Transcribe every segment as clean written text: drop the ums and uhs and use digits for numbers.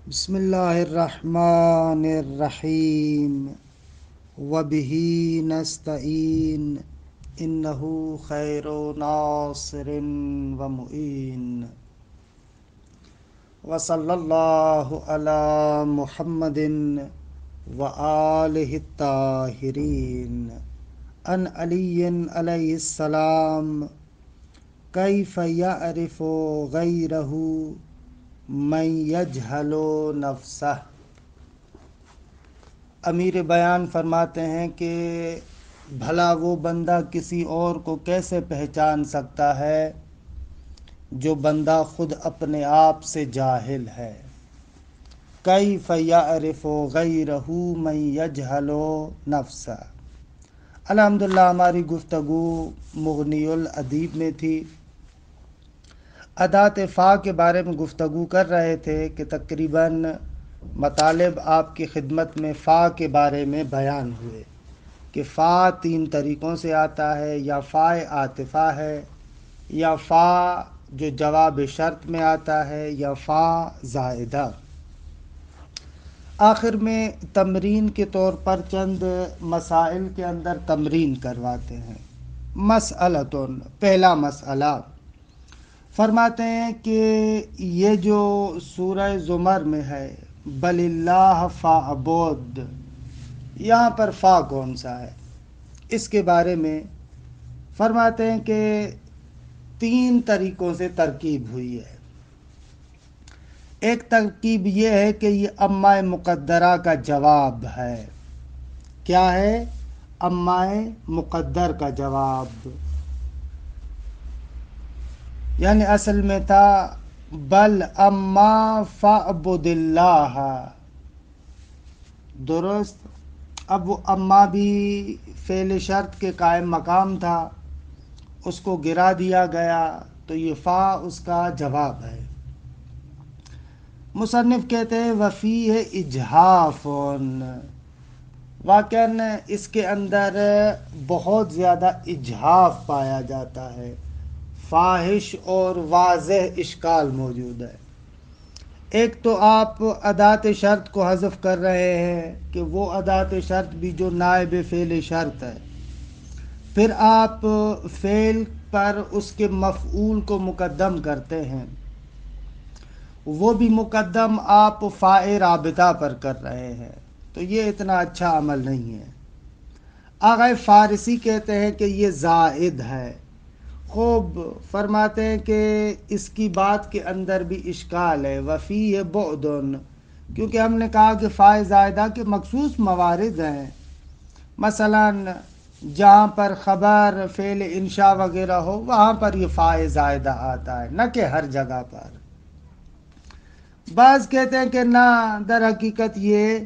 بسم اللہ الرحمن الرحیم وبہ نستعین انہ خیر ناصر ومعین وصلی اللہ علی محمد وآلہ الطاہرین ان علی علیہ السلام کیف یعرف غیرہ من یجہل نفسہ۔ امیر بیان فرماتے ہیں کہ بھلا وہ بندہ کسی اور کو کیسے پہچان سکتا ہے جو بندہ خود اپنے آپ سے جاہل ہے۔ کیف یعرف غیرہ من یجہل نفسہ۔ الحمدللہ ہماری گفتگو مغنی الادیب میں تھی۔ ادات فا کے بارے میں گفتگو کر رہے تھے کہ تقریباً مطالب آپ کی خدمت میں فا کے بارے میں بیان ہوئے کہ فا 3 طریقوں سے آتا ہے، یا فا عاطفہ ہے، یا فا جو جواب شرط میں آتا ہے، یا فا زائدہ۔ آخر میں تمرین کے طور پر چند مسائل کے اندر تمرین کرواتے ہیں۔ مسئلۃ، پہلا مسئلہ فرماتے ہیں کہ یہ جو سورہ زمر میں ہے بل اللہ فاعبد، یہاں پر فا کون سا ہے؟ اس کے بارے میں فرماتے ہیں کہ 3 طریقوں سے ترکیب ہوئی ہے۔ ایک ترکیب یہ ہے کہ یہ اماء مقدرہ کا جواب ہے۔ کیا ہے؟ اماء مقدر کا جواب، یعنی اصل میں تھا بل اما فاعبد اللہ، درست؟ اب وہ اما بھی فعل شرط کے قائم مقام تھا، اس کو گرا دیا گیا، تو یہ فا اس کا جواب ہے۔ مصنف کہتے ہیں وفیہ اجحاف، واقعاً اس کے اندر بہت زیادہ اجحاف پایا جاتا ہے، فاحش اور واضح اشکال موجود ہے۔ ایک تو آپ ادات شرط کو حذف کر رہے ہیں کہ وہ ادات شرط بھی جو نائب فعل شرط ہے، پھر آپ فعل پر اس کے مفعول کو مقدم کرتے ہیں، وہ بھی مقدم آپ فاء رابطہ پر کر رہے ہیں، تو یہ اتنا اچھا عمل نہیں ہے۔ آغا فارسی کہتے ہیں کہ یہ زائد ہے۔ خوب فرماتے ہیں کہ اس کی بات کے اندر بھی اشکال ہے، وفیہ بعد، کیونکہ ہم نے کہا کہ فاء زائدہ کے مخصوص موارد ہیں، مثلا جہاں پر خبر فعل انشاء وغیرہ ہو وہاں پر یہ فاء زائدہ آتا ہے، نہ کہ ہر جگہ پر۔ بعض کہتے ہیں کہ نہ، در حقیقت یہ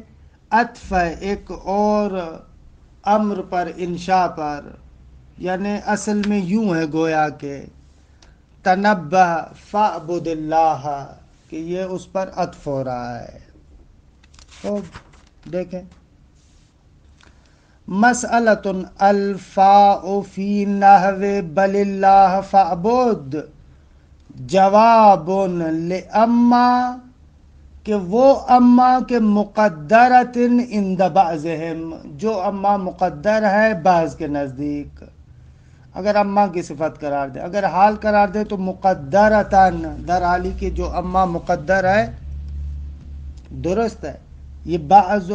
عطف ہے ایک اور امر پر، انشاء پر، یعنی اصل میں یوں ہے گویا کہ تنبہ فاعبد اللہ، کہ یہ اس پر عطف ہو رہا ہے۔ تو دیکھیں مسئلۃ الفاء فی نحو بل اللہ فاعبد جواب لأما، کہ وہ اما کے مقدرۃ عند بعضہم، جو اما مقدر ہے بعض کے نزدیک۔ اگر اما کی صفت قرار دے، اگر حال قرار دے تو مقدرتاً، در حالی کہ جو اما مقدر ہے، درست ہے۔ یہ بعض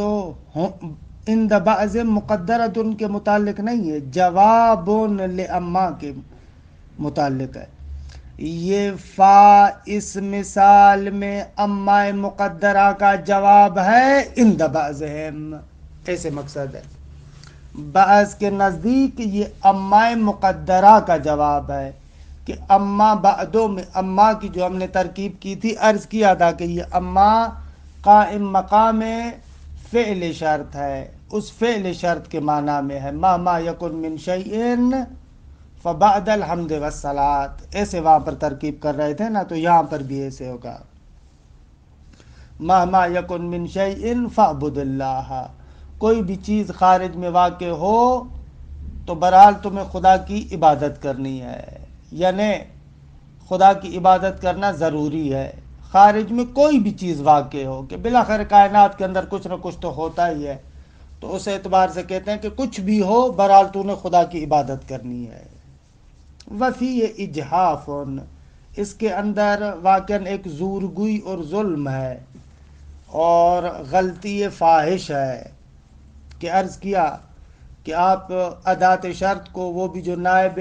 عند بعض مقدرۃ کے متعلق نہیں ہے، جواب لأما کے متعلق ہے۔ یہ فا اس مثال میں اما مقدرہ کا جواب ہے عند بعضہم، ایسے مقصد ہے۔ بعض کے نزدیک یہ اما مقدرہ کا جواب ہے کہ اما بعدوں میں اما کی جو ہم نے ترکیب کی تھی، عرض کیا تھا کہ یہ اما قائم مقام فعل شرط ہے، اس فعل شرط کے معنی میں ہے، ما یکن من شیئن فبعد الحمد والصلاۃ، ایسے وہاں پر ترکیب کر رہے تھے نا، تو یہاں پر بھی ایسے ہوگا، ما یکن من شیئن فاعبد اللہ، کوئی بھی چیز خارج میں واقع ہو تو بہرحال تمہیں خدا کی عبادت کرنی ہے، یعنی خدا کی عبادت کرنا ضروری ہے، خارج میں کوئی بھی چیز واقع ہو کہ بالاخر کائنات کے اندر کچھ نہ کچھ تو ہوتا ہی ہے، تو اس اعتبار سے کہتے ہیں کہ کچھ بھی ہو بہرحال تو نے خدا کی عبادت کرنی ہے۔ وفی اجحاف، اس کے اندر واقعاً ایک زورگوئی اور ظلم ہے اور غلطی فاحش ہے کہ عرض کیا کہ آپ ادات شرط کو، وہ بھی جو نائب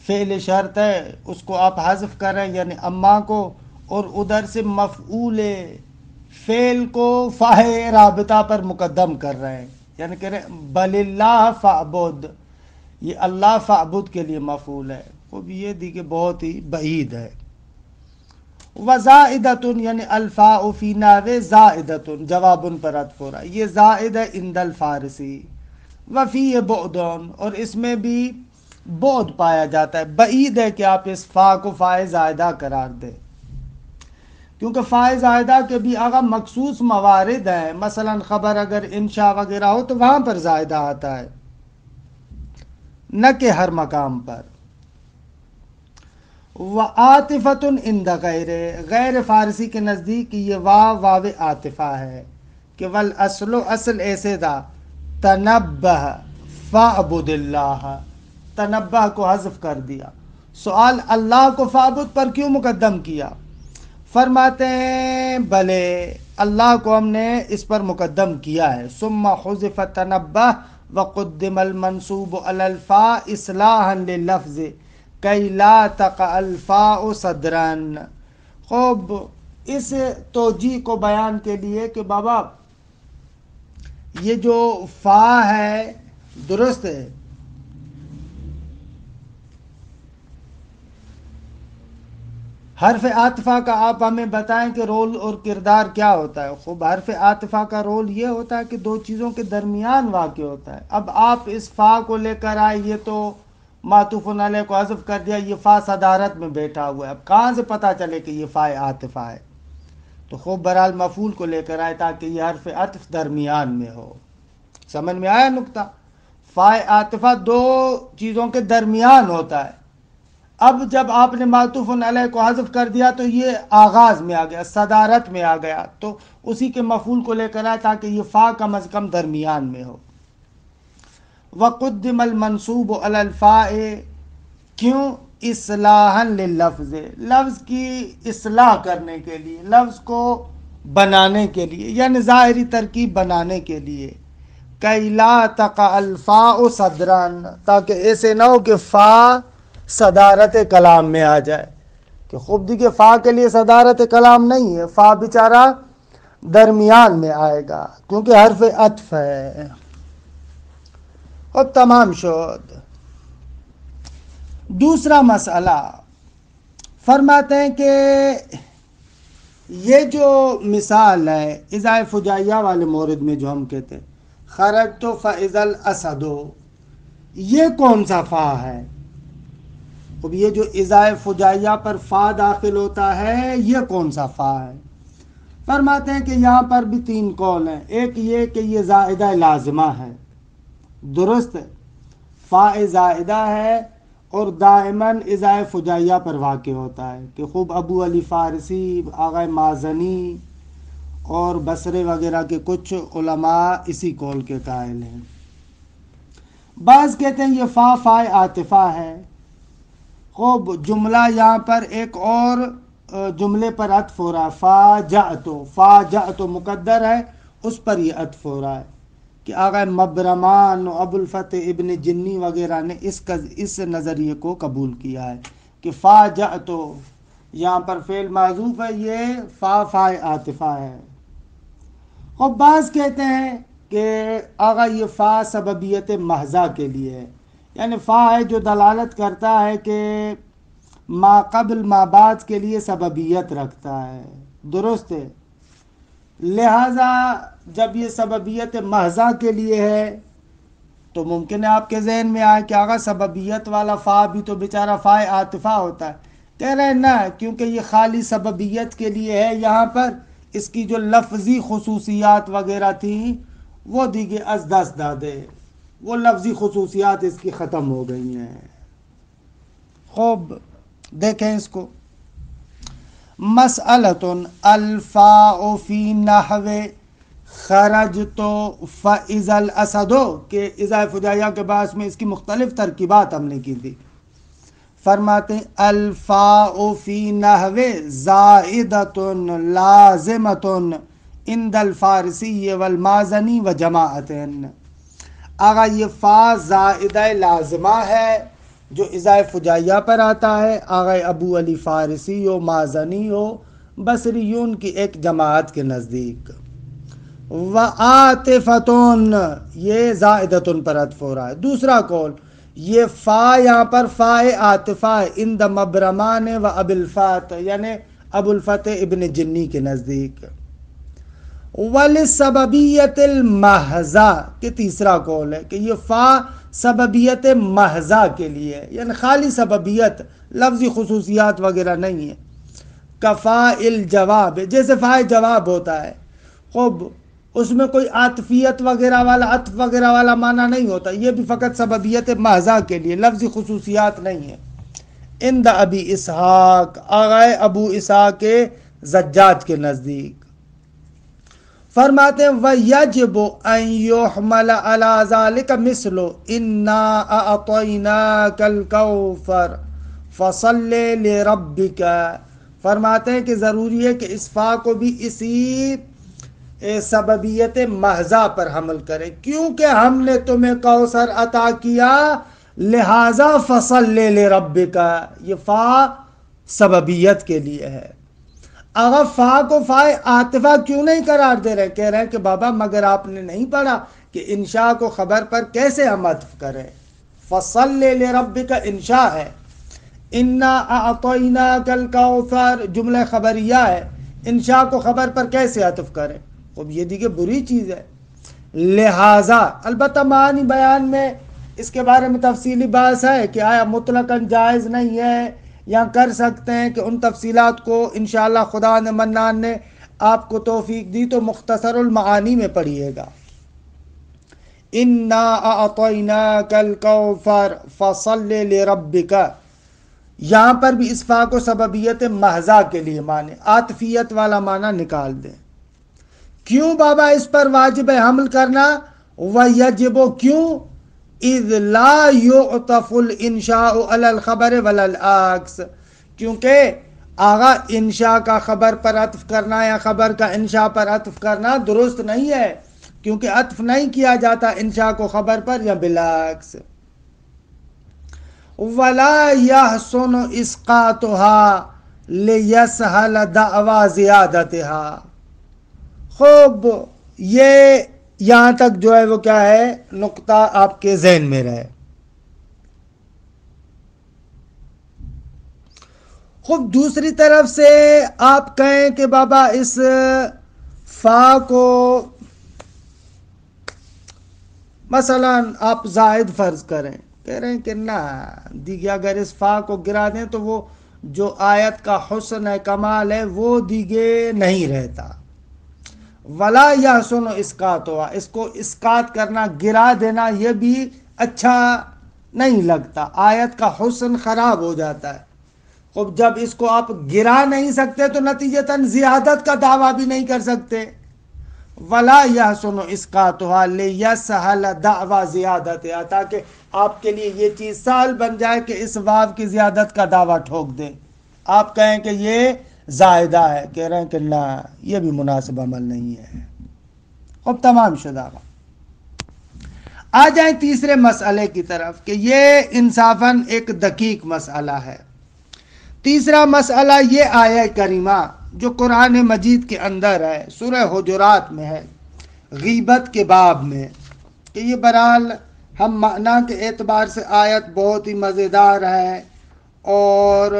فعل شرط ہے، اس کو آپ حذف کر رہے ہیں یعنی اما کو، اور ادھر سے مفعول فعل کو فاعل رابطہ پر مقدم کر رہے ہیں، یعنی کہہ رہے ہیں بل اللہ فعبد، یہ اللہ فعبد کے لیے مفعول ہے، وہ بھی یہ دی کہ بہت ہی بعید ہے۔ وزائدۃ یعنی الفاء فی نحو زائدۃ، جواب پر عطف ہو رہا ہے، یہ زائد ہے عند الفارسی۔ وفی بعد، اور اس میں بھی بعد پایا جاتا ہے، بعید ہے کہ آپ اس فا کو فاء زائدہ قرار دیں، کیونکہ فاء زائدہ کے بھی اگر مخصوص موارد ہیں، مثلا خبر اگر انشاء وغیرہ ہو تو وہاں پر زائدہ آتا ہے، نہ کہ ہر مقام پر۔ وعاطفۃ عند غیر فارسی کے نزدیک یہ واو عاطفہ ہے کہ والاصل، اصل ایسے تھا تنبہ فاعبد اللہ، تنبہ کو حذف کر دیا۔ سوال اللہ کو فاعبد پر کیوں مقدم کیا؟ فرماتے ہیں بلے اللہ کو ہم نے اس پر مقدم کیا ہے، ثم حذف تنبہ وقدم المنصوب علی الفاء اصلاحا لللفظ کی لا تقع الفاء صدرا۔ خوب اس توجیہ کو بیان کے لیے کہ بابا یہ جو فا ہے درست ہے، حرف عاطفہ کا آپ ہمیں بتائیں کہ رول اور کردار کیا ہوتا ہے۔ خوب حرف عاطفہ کا رول یہ ہوتا ہے کہ دو چیزوں کے درمیان واقع ہوتا ہے۔ اب آپ اس فا کو لے کر آئے، یہ تو معطوف علیہ کو حذف کر دیا، یہ فا صدارت میں بیٹھا ہوا ہے، اب کہاں سے پتہ چلے کہ یہ فا عاطفہ ہے؟ تو خوب بہرحال مفعول کو لے کر آئے تاکہ یہ حرف عطف درمیان میں ہو۔ سمجھ میں آیا نقطہ؟ فا عاطفہ دو چیزوں کے درمیان ہوتا ہے، اب جب آپ نے معطوف علیہ کو حذف کر دیا تو یہ آغاز میں آ گیا، صدارت میں آ گیا، تو اسی کے مفعول کو لے کر آئے تاکہ یہ فا کم از کم درمیان میں ہو۔ وقدم المنصوب علی الفاء، کیوں؟ اصلاحا لللفظ، لفظ کی اصلاح کرنے کے لیے، لفظ کو بنانے کے لیے، یعنی ظاہری ترکیب بنانے کے لیے، کی لا تقع الفاء صدرا، تاکہ ایسے نہ ہو کہ فا صدارت کلام میں آ جائے، کہ خوب دیکھیے فا کے لیے صدارت کلام نہیں ہے، فا بیچارہ درمیان میں آئے گا کیونکہ حرف عطف ہے۔ اور تمام شد۔ دوسرا مسئلہ فرماتے ہیں کہ یہ جو مثال ہے اذا فجائیہ والے مورد میں جو ہم کہتے ہیں خرجت فاذا الاسد، یہ کون سا فا ہے؟ اب یہ جو اذا فجائیہ پر فا داخل ہوتا ہے یہ کون سا فا ہے؟ فرماتے ہیں کہ یہاں پر بھی تین قول ہیں، ایک یہ کہ یہ زائدہ لازمہ ہے، درست ہے، فا زائدہ ہے اور دائماً اذا فجائیہ پر واقع ہوتا ہے، کہ خوب ابو علی فارسی، آغا مازنی اور بصرے وغیرہ کے کچھ علماء اسی قول کے قائل ہیں۔ بعض کہتے ہیں یہ فا عاطفہ ہے۔ خوب جملہ یہاں پر ایک اور جملے پر عطف ہو رہا ہے، فا جأتو مقدر ہے، اس پر یہ عطف ہو رہا ہے کہ آغا مبرمان و ابو الفتح ابن جنی وغیرہ نے اس نظریے کو قبول کیا ہے کہ فا جأتو یہاں پر فعل معذوف ہے، یہ فا عاطفہ ہے۔ اور بعض کہتے ہیں کہ آغا یہ فا سببیت محضہ کے لیے ہے، یعنی فا ہے جو دلالت کرتا ہے کہ ما قبل ما بعد کے لیے سببیت رکھتا ہے، درست ہے، لہذا جب یہ سببیت محضہ کے لیے ہے تو ممکن ہے آپ کے ذہن میں آئے کہ آغا سببیت والا فا بھی تو بیچارہ فا عاطفہ ہوتا ہے، کہہ رہے ہیں نہ، کیونکہ یہ خالی سببیت کے لیے ہے، یہاں پر اس کی جو لفظی خصوصیات وغیرہ تھیں وہ دیگے از دست دادے، وہ لفظی خصوصیات اس کی ختم ہو گئی ہیں۔ خوب دیکھیں اس کو، مسئلۃ الفاء فی نحو خرجت فاذا الاسد، کہ اذا فجائیہ کے بعد میں اس کی مختلف ترکیبات ہم نے کی تھی. فرماتے ہیں الفاء فی نحو زائدۃ لازمۃ عند الفارسی والمازنی وجماعۃ. آگا یہ فا زائدہ لازمہ ہے جو اذا فجائیہ پر آتا ہے. آغا ابو علی فارسی ہو، مازنی ہو، بصریون کی ایک جماعت کے نزدیک. وعاطفتن، یہ زائدتن پر عطف ہو رہا ہے. دوسرا قول یہ فا یہاں پر فا عاطفہ عند مبرمان و ابو الفتح، یعنی ابو الفتح ابن جنی کے نزدیک. ولسببیت المحضہ، کہ تیسرا قول ہے کہ یہ فا سببیت محضہ کے لیے، یعنی خالی سببیت، لفظی خصوصیات وغیرہ نہیں ہے. کفا الجواب، جیسے فا جواب ہوتا ہے، خوب اس میں کوئی عاطفیت وغیرہ والا، عطف وغیرہ والا معنی نہیں ہوتا. یہ بھی فقط سببیت محضہ کے لیے، لفظی خصوصیات نہیں ہے. عند ابی اسحاق، آغائے ابو اسحاق کے زجاج کے نزدیک. فرماتے ہیں وَيَجِبُ أَن يُحْمَلَ عَلَى ذَلِكَ مِثْلُ إِنَّا أَعْطَيْنَاكَ الْكَوْثَرَ فَصَلِّ لِرَبِّكَ. فرماتے ہیں کہ ضروری ہے کہ اس فا کو بھی اسی سببیت محضہ پر حمل کرے، کیونکہ ہم نے تمہیں کوثر عطا کیا لہذا فَصَلِّ لِرَبِّكَ. یہ فا سببیت کے لیے ہے. اگر فا کو فا عاطفہ کیوں نہیں قرار دے رہے؟ کہہ رہے ہیں کہ بابا مگر آپ نے نہیں پڑھا کہ انشاء کو خبر پر کیسے ہم عطف کریں. فَصَلِّ لِرَبِّكَ انشاء ہے، اِنَّا أَعْطَيْنَاكَ الْكَوْثَرَ جملہ خبریہ ہے، انشاء کو خبر پر کیسے عطف کریں؟ اب یہ دیکھیں بری چیز ہے. لہذا، البتہ معنی بیان میں اس کے بارے میں تفصیلی بحث ہے کہ آیا مطلقاً جائز نہیں ہے یا کر سکتے ہیں، کہ ان تفصیلات کو انشاءاللہ خدا نے منان نے آپ کو توفیق دی تو مختصر المعانی میں پڑھیے گا. اِنَّا أَعْطَيْنَاكَ الْكَوْثَرَ فَصَلِّ لِرَبِّكَ. یہاں پر بھی اس فا کو سببیت محضہ کے لیے مانے، عاطفیت والا معنی نکال دیں. کیوں بابا اس پر واجب ہے حمل کرنا؟ وَيَجِبُ، کیوں؟ اذ لا يعطف الانشاء علی الخبر ولا العکس، کیونکہ آغا انشاء کا خبر پر عطف کرنا یا خبر کا انشاء پر عطف کرنا درست نہیں ہے، کیونکہ عطف نہیں کیا جاتا انشاء کو خبر پر یا بالعکس. ولا يحسن اسقاطها ليسهل دعوى زیادتها. خوب، یہ یہاں تک جو ہے وہ کیا ہے نقطہ آپ کے ذہن میں رہے. خوب، دوسری طرف سے آپ کہیں کہ بابا اس فا کو مثلا آپ زائد فرض کریں، کہہ رہے ہیں کہ نہ دیگے اگر اس فا کو گرا دیں تو وہ جو آیت کا حسن ہے، کمال ہے، وہ دیگے نہیں رہتا. ولا یحسن اسقاطها، اس کو اسقاط کرنا، گرا دینا، یہ بھی اچھا نہیں لگتا، آیت کا حسن خراب ہو جاتا ہے. خب جب اس کو آپ گرا نہیں سکتے تو نتیجتاً زیادت کا دعویٰ بھی نہیں کر سکتے. ولا یحسن اسقاطها لیسہل دعویٰ زیادتها، تاکہ آپ کے لیے یہ چیز سہل بن جائے کہ اس واو کی زیادت کا دعویٰ ٹھوک دیں، آپ کہیں کہ یہ زائدہ ہے. کہہ رہے ہیں کہ نہ، یہ بھی مناسب عمل نہیں ہے. اب تمام شدہ. آ جائیں تیسرے مسئلے کی طرف کہ یہ انصافاً ایک دقیق مسئلہ ہے. تیسرا مسئلہ یہ آیہ کریمہ جو قرآن مجید کے اندر ہے، سورہ حجرات میں ہے، غیبت کے باب میں، کہ یہ بہرحال ہم معنی کے اعتبار سے آیت بہت ہی مزیدار ہے، اور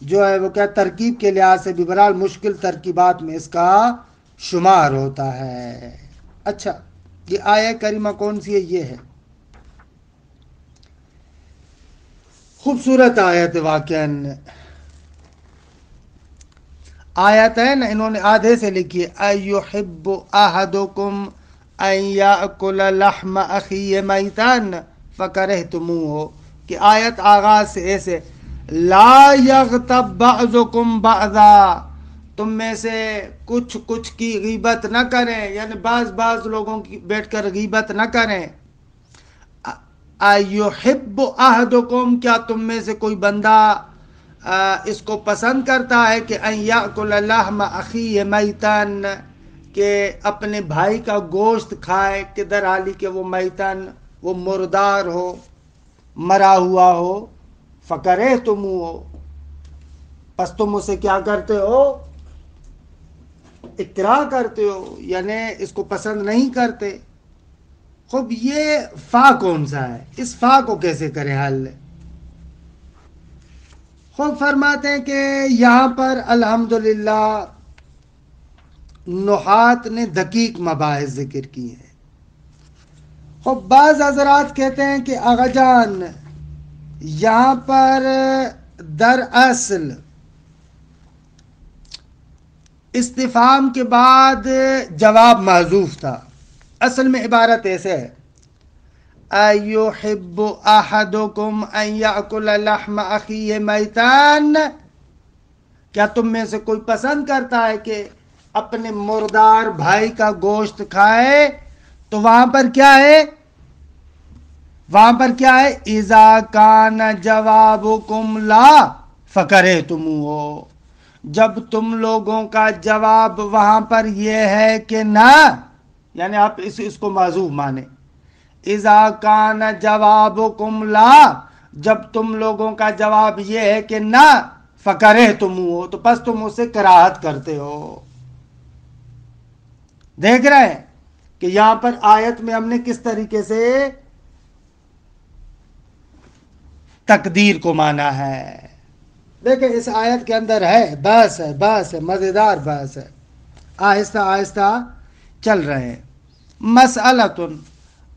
جو ہے وہ کیا ترکیب کے لحاظ سے بھی بہرحال مشکل ترکیبات میں اس کا شمار ہوتا ہے. اچھا، یہ آیہ کریمہ کون سی ہے؟ یہ ہے خوبصورت آیت، واقعاً آیت ہے نا، انہوں نے آدھے سے لکھی ہے ایحب احدکم ان یاکل لحم اخیہ میتان فکرہتموہ، کہ آیت آغاز سے ایسے لا یغتب بعضکم بعضا تم میں سے کچھ کی غیبت نہ کریں، یعنی بعض لوگوں کی بیٹھ کر غیبت نہ کریں۔ ایحب احدکم، کیا تم میں سے کوئی بندہ اس کو پسند کرتا ہے کہ ان یاکل لحم اخیہ میتن، کہ اپنے بھائی کا گوشت کھائے، کدھر حالی کہ وہ میتن، وہ مردار ہو، مرا ہوا ہو، فکرہتموہ، پس تم اسے کیا کرتے ہو؟ اکراہ کرتے ہو، یعنی اس کو پسند نہیں کرتے۔ خوب یہ فا کون سا ہے؟ اس فا کو کیسے کریں حل؟ خوب فرماتے ہیں کہ یہاں پر الحمدللہ نحات نے دقیق مباحث ذکر کی ہیں۔ خوب بعض حضرات کہتے ہیں کہ آغا جان یہاں پر دراصل استفہام کے بعد جواب محذوف تھا۔ اصل میں عبارت ایسے ہے، ایحب احدکم ان یاکل لحم اخیہ میتان، کیا تم میں سے کوئی پسند کرتا ہے کہ اپنے مردار بھائی کا گوشت کھائے؟ تو وہاں پر کیا ہے؟ اذا کان جوابکم لا فکرہتموہ، جب تم لوگوں کا جواب وہاں پر یہ ہے کہ نہ، یعنی آپ اس کو معذوف مانیں، اذا کان جوابکم لا، جب تم لوگوں کا جواب یہ ہے کہ نہ، فکرہتموہ، تو پس تم اسے کراہت کرتے ہو۔ دیکھ رہے ہیں کہ یہاں پر آیت میں ہم نے کس طریقے سے تقدیر کو مانا ہے۔ دیکھیں اس آیت کے اندر ہے بحث ہے مزیدار بحث ہے، آہستہ آہستہ چل رہے ہیں۔ مسئلۃ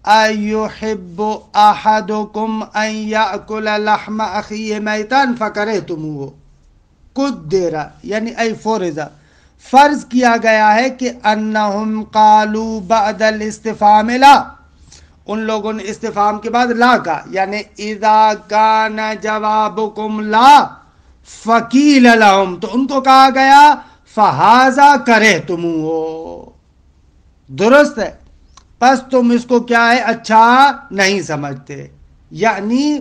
ایحب احدکم ان یاکل لحم اخیہ میتان فکرہتموہ، قدر یعنی ای فرض، فرض کیا گیا ہے کہ انہم قالوا بعد الاستفہام لا، ان لوگوں نے استفہام کے بعد لا کہا، یعنی اذا کان جوابکم لا فقیل لہم، تو ان کو کہا گیا فہذا کرہتموہ، درست ہے، پس تم اس کو کیا ہے؟ اچھا نہیں سمجھتے۔ یعنی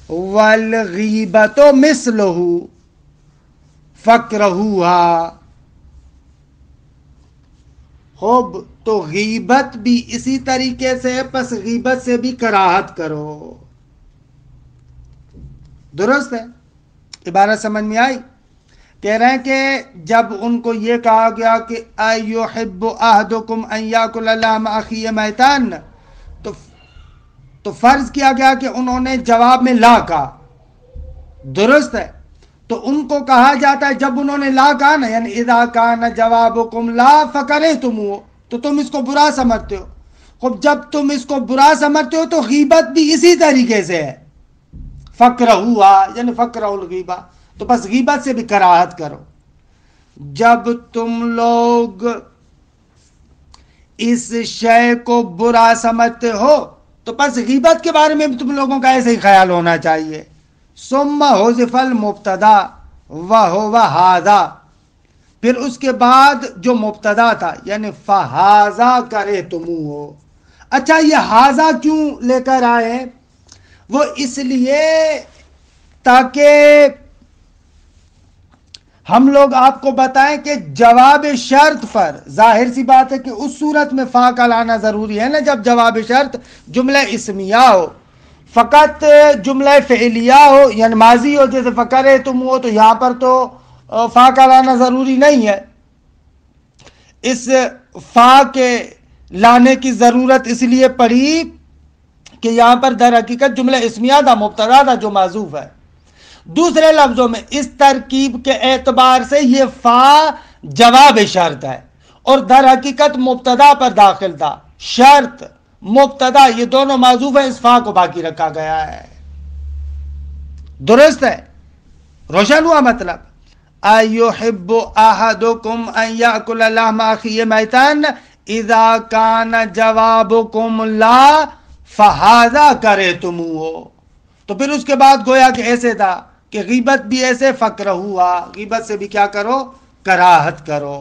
والغیبۃ مثلہ فکرہوہا، خوب تو غیبت بھی اسی طریقے سے، پس غیبت سے بھی کراہت کرو، درست ہے؟ عبارت سمجھ میں آئی؟ کہہ رہے ہیں کہ جب ان کو یہ کہا گیا کہ ایحب احدکم ان یاکل لحم اخیہ میتان، تو فرض کیا گیا کہ انہوں نے جواب میں لا کہا، درست ہے؟ تو ان کو کہا جاتا ہے جب انہوں نے لا کہا نا، یعنی اذا کان جوابکم لا فکرہتموہ، تو تم اس کو برا سمجھتے ہو۔ خب جب تم اس کو برا سمجھتے ہو تو غیبت بھی اسی طریقے سے ہے، فکرہوہا یعنی فکرہو الغیبہ، تو بس غیبت سے بھی کراہت کرو۔ جب تم لوگ اس شے کو برا سمجھتے ہو تو بس غیبت کے بارے میں بھی تم لوگوں کا ایسے ہی خیال ہونا چاہیے۔ ثم حذف المبتدا وہو ھذا، پھر اس کے بعد جو مبتدا تھا یعنی فہذا کرہتموہ، اچھا یہ ھذا کیوں لے کر آئے ہیں؟ وہ اس لیے تاکہ ہم لوگ آپ کو بتائیں کہ جواب شرط پر ظاہر سی بات ہے کہ اس صورت میں فا کا لانا ضروری ہے نا، جب جواب شرط جملہ اسمیہ ہو، فقط جملہ فعلیہ ہو یعنی ماضی ہو جیسے فکرہتموہ، تو یہاں پر تو فا کا لانا ضروری نہیں ہے۔ اس فا کے لانے کی ضرورت اس لیے پڑی کہ یہاں پر در حقیقت جملہ اسمیہ تھا، مبتدا تھا جو معذوف ہے۔ دوسرے لفظوں میں اس ترکیب کے اعتبار سے یہ فا جواب شرط ہے اور در حقیقت مبتدا پر داخل تھا، شرط مبتدا یہ دونوں معذوف ہیں، اس فا کو باقی رکھا گیا ہے، درست ہے؟ روشن ہوا مطلب؟ ایحب احدکم ان یاکل لحم اخیہ میتان اذا کان جوابکم لا فہذا کرہتموہ، تو پھر اس کے بعد گویا کہ ایسے تھا کہ غیبت بھی ایسے فکرہ ہوا، غیبت سے بھی کیا کرو، کراہت کرو.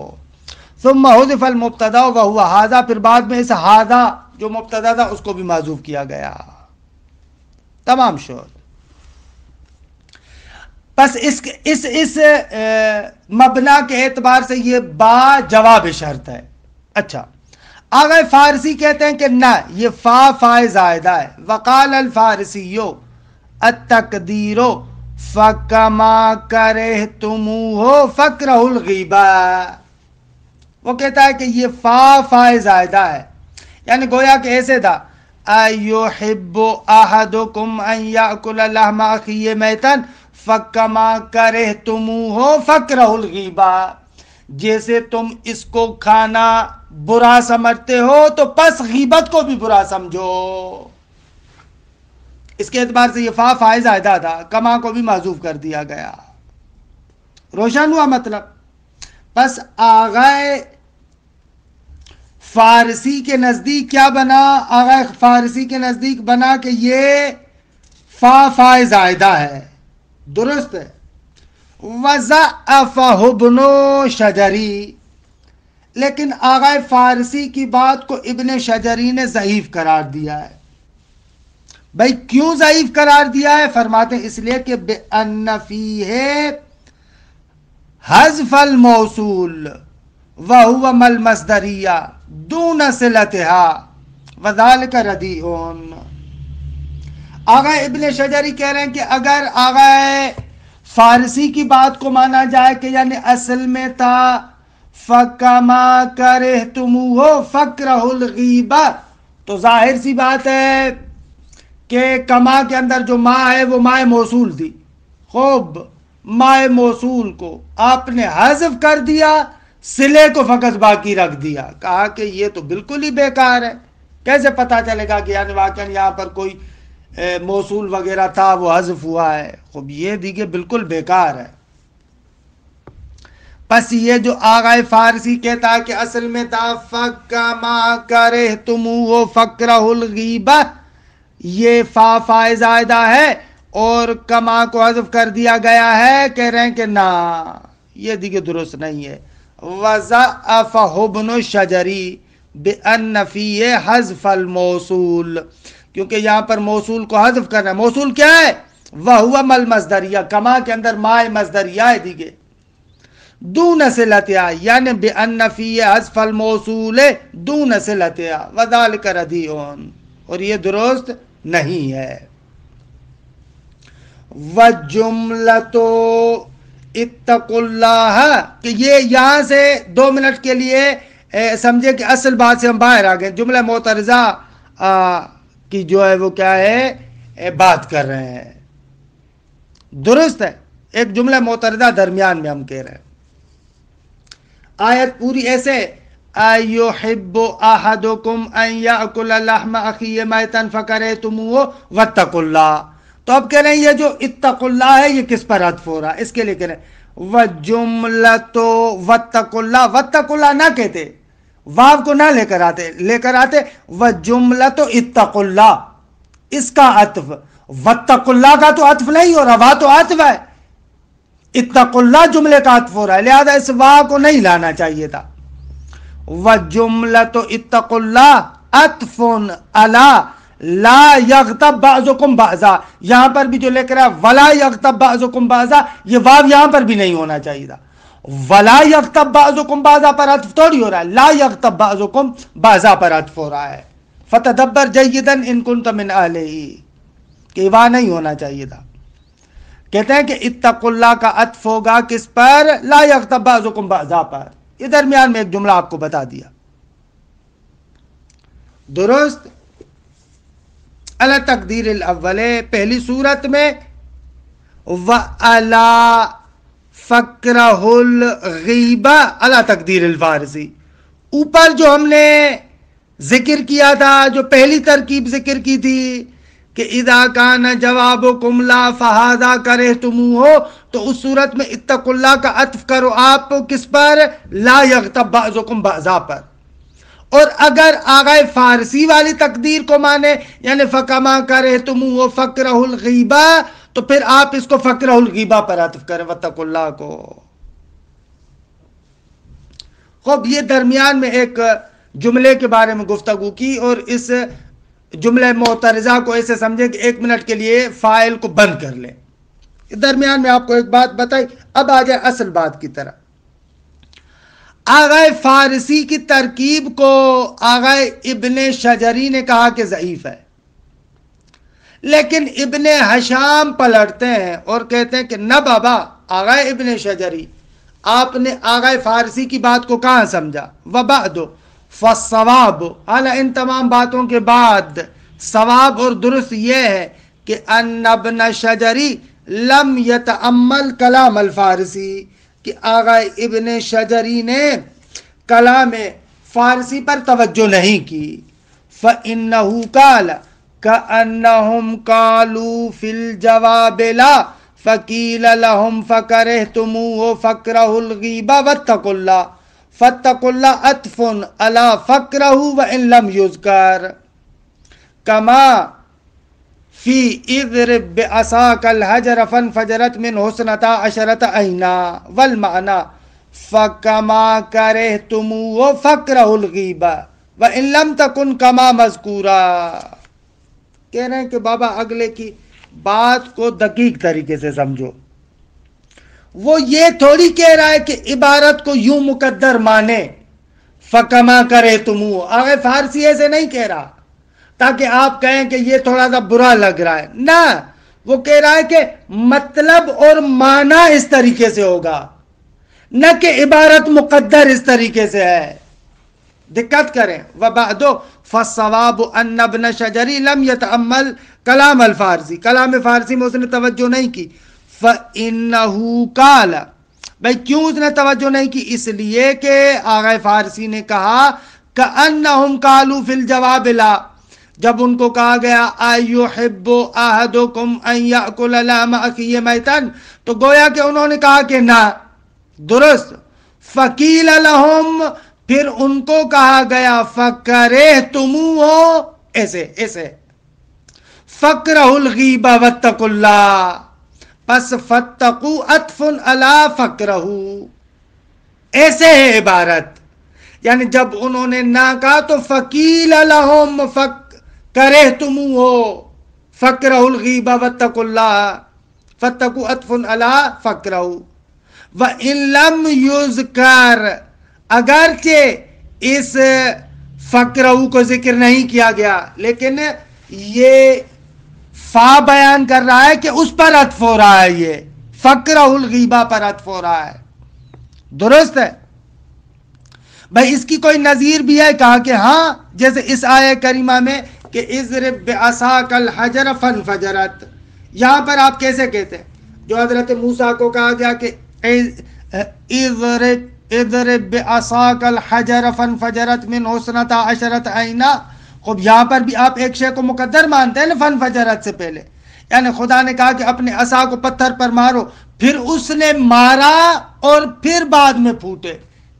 ثم حذف المبتدا وهو هذا، پھر بعد میں اس هذا جو مبتدا تھا اس کو بھی محذوف کیا گیا. تمام شد. بس اس مبنا کے اعتبار سے یہ با جواب شرط ہے. اچھا، آغا فارسی کہتے ہیں کہ نہ، یہ فا زائدہ ہے. وقال الفارسیو التقدیر فکما کرہتموہ فکرہ الغیبہ. وہ کہتا ہے کہ یہ فا زائدہ ہے، یعنی گویا کہ ایسے تھا، ایحب احدکم ان یاکل لحم اخیہ میتا فکما کرہتموہ فکرہ الغیبہ. جیسے تم اس کو کھانا برا سمجھتے ہو تو پس غیبت کو بھی برا سمجھو. اس کے اعتبار سے یہ فا زائدہ تھا، کما کو بھی محذوف کر دیا گیا. روشن ہوا مطلب؟ پس آغائے فارسی کے نزدیک کیا بنا؟ آغائے فارسی کے نزدیک بنا کہ یہ فا زائدہ ہے. درست ہے. وَضَعَفَهُ ابْنُ شجری، لیکن آغائے فارسی کی بات کو ابن شجری نے ضعیف قرار دیا ہے. بھائی کیوں ضعیف قرار دیا ہے؟ فرماتے ہیں اس لیے کہ بِأَنَّ فِيهِ حذف الموصول وهو المصدریہ دون صلتها وذلك ردیء. آغا ابن شجری کہہ رہے ہیں کہ اگر آغا فارسی کی بات کو مانا جائے کہ یعنی اصل میں تھا فکما کرہتموہ فکرہ الغیبہ، تو ظاہر سی بات ہے کہ کما کے اندر جو ما ہے وہ ماء موصول تھی. خوب، ماء موصول کو آپ نے حذف کر دیا، صلے کو فقط باقی رکھ دیا. کہا کہ یہ تو بالکل ہی بیکار ہے. کیسے پتا چلے گا کہ یعنی واقعا یہاں پر کوئی موصول وغیرہ تھا وہ حذف ہوا ہے؟ خوب یہ دیکھیے بالکل بیکار ہے. پس یہ جو آغائے فارسی کہتا ہے کہ اصل میں تھا فکما کرہتموہ فکرہ الغیبہ، یہ فا زائدہ ہے اور کما کو حذف کر دیا گیا ہے. کہہ رہے ہیں کہ نہ، یہ دیکھیے درست نہیں ہے. وَضَعَفَهُ ابْنُ شجری بِأَنَّ فِيهِ حذف الموصول، کیونکہ یہاں پر موصول کو حذف کرنا ہے. موصول کیا ہے؟ وَهُوَ الْمَصْدَرِیہ، کما کے اندر ماء مصدریہ ہے دیکھے دون صلتها، یعنی بِأَنَّ فِيهِ حذف الموصول دون صلتها وَذَلِكَ رَدِیءٌ، اور یہ درست نہیں ہے. وَجُمْلَةُ اتقوا اللہ، کہ یہ یہاں سے 2 منٹ کے لیے سمجھے کہ اصل بات سے ہم باہر آ گئے. جملہ معترضہ کی جو ہے وہ کیا ہے بات کر رہے ہیں. درست ہے، ایک جملہ معترضہ درمیان میں ہم کہہ رہے ہیں. آیت پوری ایسے ایحب احدکم ان یاکل لحم اخیہ میتا فکرہتموہ واتقوا اللہ. تو اب کہہ رہے ہیں یہ جو اتقوا اللہ ہے یہ کس پر عطف ہو رہا ہے؟ اس کے لیے کہہ رہے ہیں وجملۃ واتقوا اللہ. واتقوا اللہ نہ کہتے، واو کو نہ لے کر آتے وجملۃ اتقوا اللہ، اس کا عطف. واتقوا اللہ کا تو عطف نہیں ہو رہا، وا تو عطف ہے، اتقوا اللہ جملے کا عطف ہو رہا ہے، لہذا اس وا کو نہیں لانا چاہیے تھا. وجملۃ اتقوا اللہ عطف علی لا یغتب بعضکم بعضا. یہاں پر بھی جو لے کر ولا یغتب بعضکم بعضا، یہ واو یہاں پر بھی نہیں ہونا چاہیے تھا. ولا یغتب بعضکم بعضا پر عطف تھوڑی ہو رہا ہے، لا یغتب بعضکم بعضا پر عطف ہو رہا ہے. فتدبر جیدا ان کنت من اہلہ، کہ وا نہیں ہونا چاہیے تھا. کہتے ہیں کہ اتقوا اللہ کا عطف ہوگا کس پر؟ لا یغتب بعضکم بعضا پر. یہ درمیان میں ایک جملہ آپ کو بتا دیا. درست. علی تقدیر الاول، پہلی صورت میں وَعَلَى فَكْرَهُ الْغِيبَ علی تقدیر الفارسی، اوپر جو ہم نے ذکر کیا تھا، جو پہلی ترکیب ذکر کی تھی کہ اذا کان جوابکم لا فہذا کرہتموہ، تو اس صورت میں اتقوا اللہ کا عطف کرو آپ کس پر؟ لا یغتب بعضکم بعضا پر. اور اگر آغائے فارسی والی تقدیر کو مانے یعنی فکما کرہتموہ فکرہ الغیبہ، تو پھر آپ اس کو فقرہ الغیبہ پر عطف کریں، واتقوا اللہ کو. خوب یہ درمیان میں ایک جملے کے بارے میں گفتگو کی، اور اس جملے معترضہ کو ایسے سمجھیں کہ 1 منٹ کے لیے فائل کو بند کر لیں. درمیان میں آپ کو ایک بات بتائی، اب آ جائے اصل بات کی طرح. آغا فارسی کی ترکیب کو آغا ابن شجری نے کہا کہ ضعیف ہے، لیکن ابن ہشام پلٹتے ہیں اور کہتے ہیں کہ نہ بابا، آغا ابن شجری آپ نے آغا فارسی کی بات کو کہاں سمجھا. وبعد فالصواب، حالا ان تمام باتوں کے بعد صواب اور درست یہ ہے کہ ان ابن شجری لم یتأمل کلام الفارسی، کہ آغا ابن شجری نے کلام فارسی پر توجہ نہیں کی. فإنہ قال کأنہم قالوا فی الجواب لا فقیل لهم فکرہتموہ فکرہ الغیبہ واتقوا اللہ، فاتقوا اللہ عطف علی فکرہ وإن لم یذکر کما فی اضرب بعصاک الحجر فانفجرت منہ اثنتا عشرۃ عینا، والمعنی فکما کرہتموہ فکرہ الغیبہ وإن لم تکن کما مذکورا. کہہ رہے ہیں کہ بابا اگلے کی بات کو دقیق طریقے سے سمجھو. وہ یہ تھوڑی کہہ رہا ہے کہ عبارت کو یوں مقدر مانے، فکما کرہتموہ. آگے فارسی ایسے نہیں کہہ رہا تاکہ آپ کہیں کہ یہ تھوڑا سا برا لگ رہا ہے، نہ، وہ کہہ رہا ہے کہ مطلب اور معنی اس طریقے سے ہوگا، نہ کہ عبارت مقدر اس طریقے سے ہے. دقت کریں. وبعد فالصواب ان ابن شجری لم یتأمل کلام الفارسی، کلام فارسی میں اس نے توجہ نہیں کی. فإنہ قال، بھئی کیوں اس نے توجہ نہیں کی؟ اس لیے کہ آغا فارسی نے کہا کأنہم قالوا فی الجواب لا، جب ان کو کہا گیا ایحب احدکم ان یأکل لحم اخیہ میتا، تو گویا کہ انہوں نے کہا کہ نہ. درست. فقیل لہم، پھر ان کو کہا گیا فکرہتموہ، ایسے فکرہ الغیبہ واتقوا اللہ، پس فاتقوا عطف علی فکرہ، ایسے ہے عبارت. یعنی جب انہوں نے نہ کہا تو فقیل لہم فکرہتموہ فکرہ الغیبہ واتقوا اللہ، فاتقوا عطف علی فکرہ. وَإِن لَمْ يُذْكَرْ، اگرچہ اس فکرہ کو ذکر نہیں کیا گیا، لیکن یہ فا بیان کر رہا ہے کہ اس پر عطف ہو رہا ہے، یہ فکرہ الغیبہ پر عطف ہو رہا ہے. درست ہے بھائی. اس کی کوئی نظیر بھی ہے؟ کہا کہ ہاں، جیسے اس آیہ کریمہ میں کہ اضرب بعصاک الحجر فانفجرت، یہاں پر آپ کیسے کہتے ہیں؟ جو حضرت موسیٰ کو کہا گیا کہ اضرب بعصاک الحجر فانفجرت منہ اثنتا عشرۃ عینا. خب یہاں پر بھی آپ ایک شے کو مقدر مانتے ہیں نا فانفجرت سے پہلے، یعنی خدا نے کہا کہ اپنے عصا کو پتھر پر مارو، پھر اس نے مارا اور پھر بعد میں پھوٹے،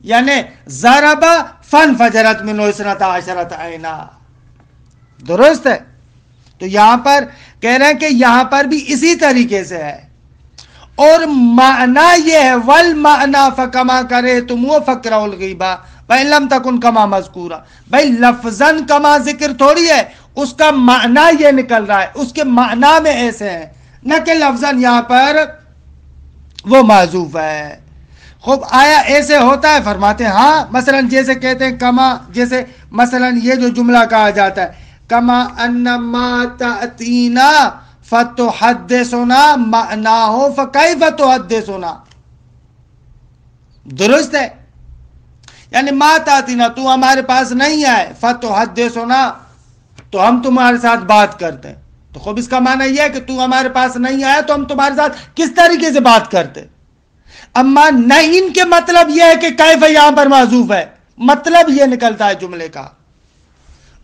یعنی ضرب فانفجرت منہ اثنتا عشرۃ عینا. درست ہے. تو یہاں پر کہہ رہے ہیں کہ یہاں پر بھی اسی طریقے سے ہے، اور معنی یہ ہے والمعنی فکما کرہتموہ فکرہ الغیبہ وَإِن لَمْ تَكُنْ كَمَا مَذْكُورًا. بھائی لفظاً کما ذکر تھوڑی ہے، اس کا معنی یہ نکل رہا ہے، اس کے معنی میں ایسے ہیں، نہ کہ لفظاً یہاں پر وہ معذوف ہے. خوب آیا ایسے ہوتا ہے؟ فرماتے ہیں ہاں. مثلا جیسے کہتے ہیں کما، جیسے مثلا یہ جو جملہ کہا جاتا ہے کما انما تأتینا فتحدثنا معناہ فکیف تحدثنا. درست ہے. یعنی ما تأتینا، تو ہمارے پاس نہیں آئے، فتحدثنا، تو ہم تمہارے ساتھ بات کرتے ہیں. تو خوب اس کا معنی یہ ہے کہ تو ہمارے پاس نہیں آیا تو ہم تمہارے ساتھ کس طریقے سے بات کرتے. اما نہیں کے مطلب یہ ہے کہ کیف یہاں پر معذوف ہے، مطلب یہ نکلتا ہے جملے کا.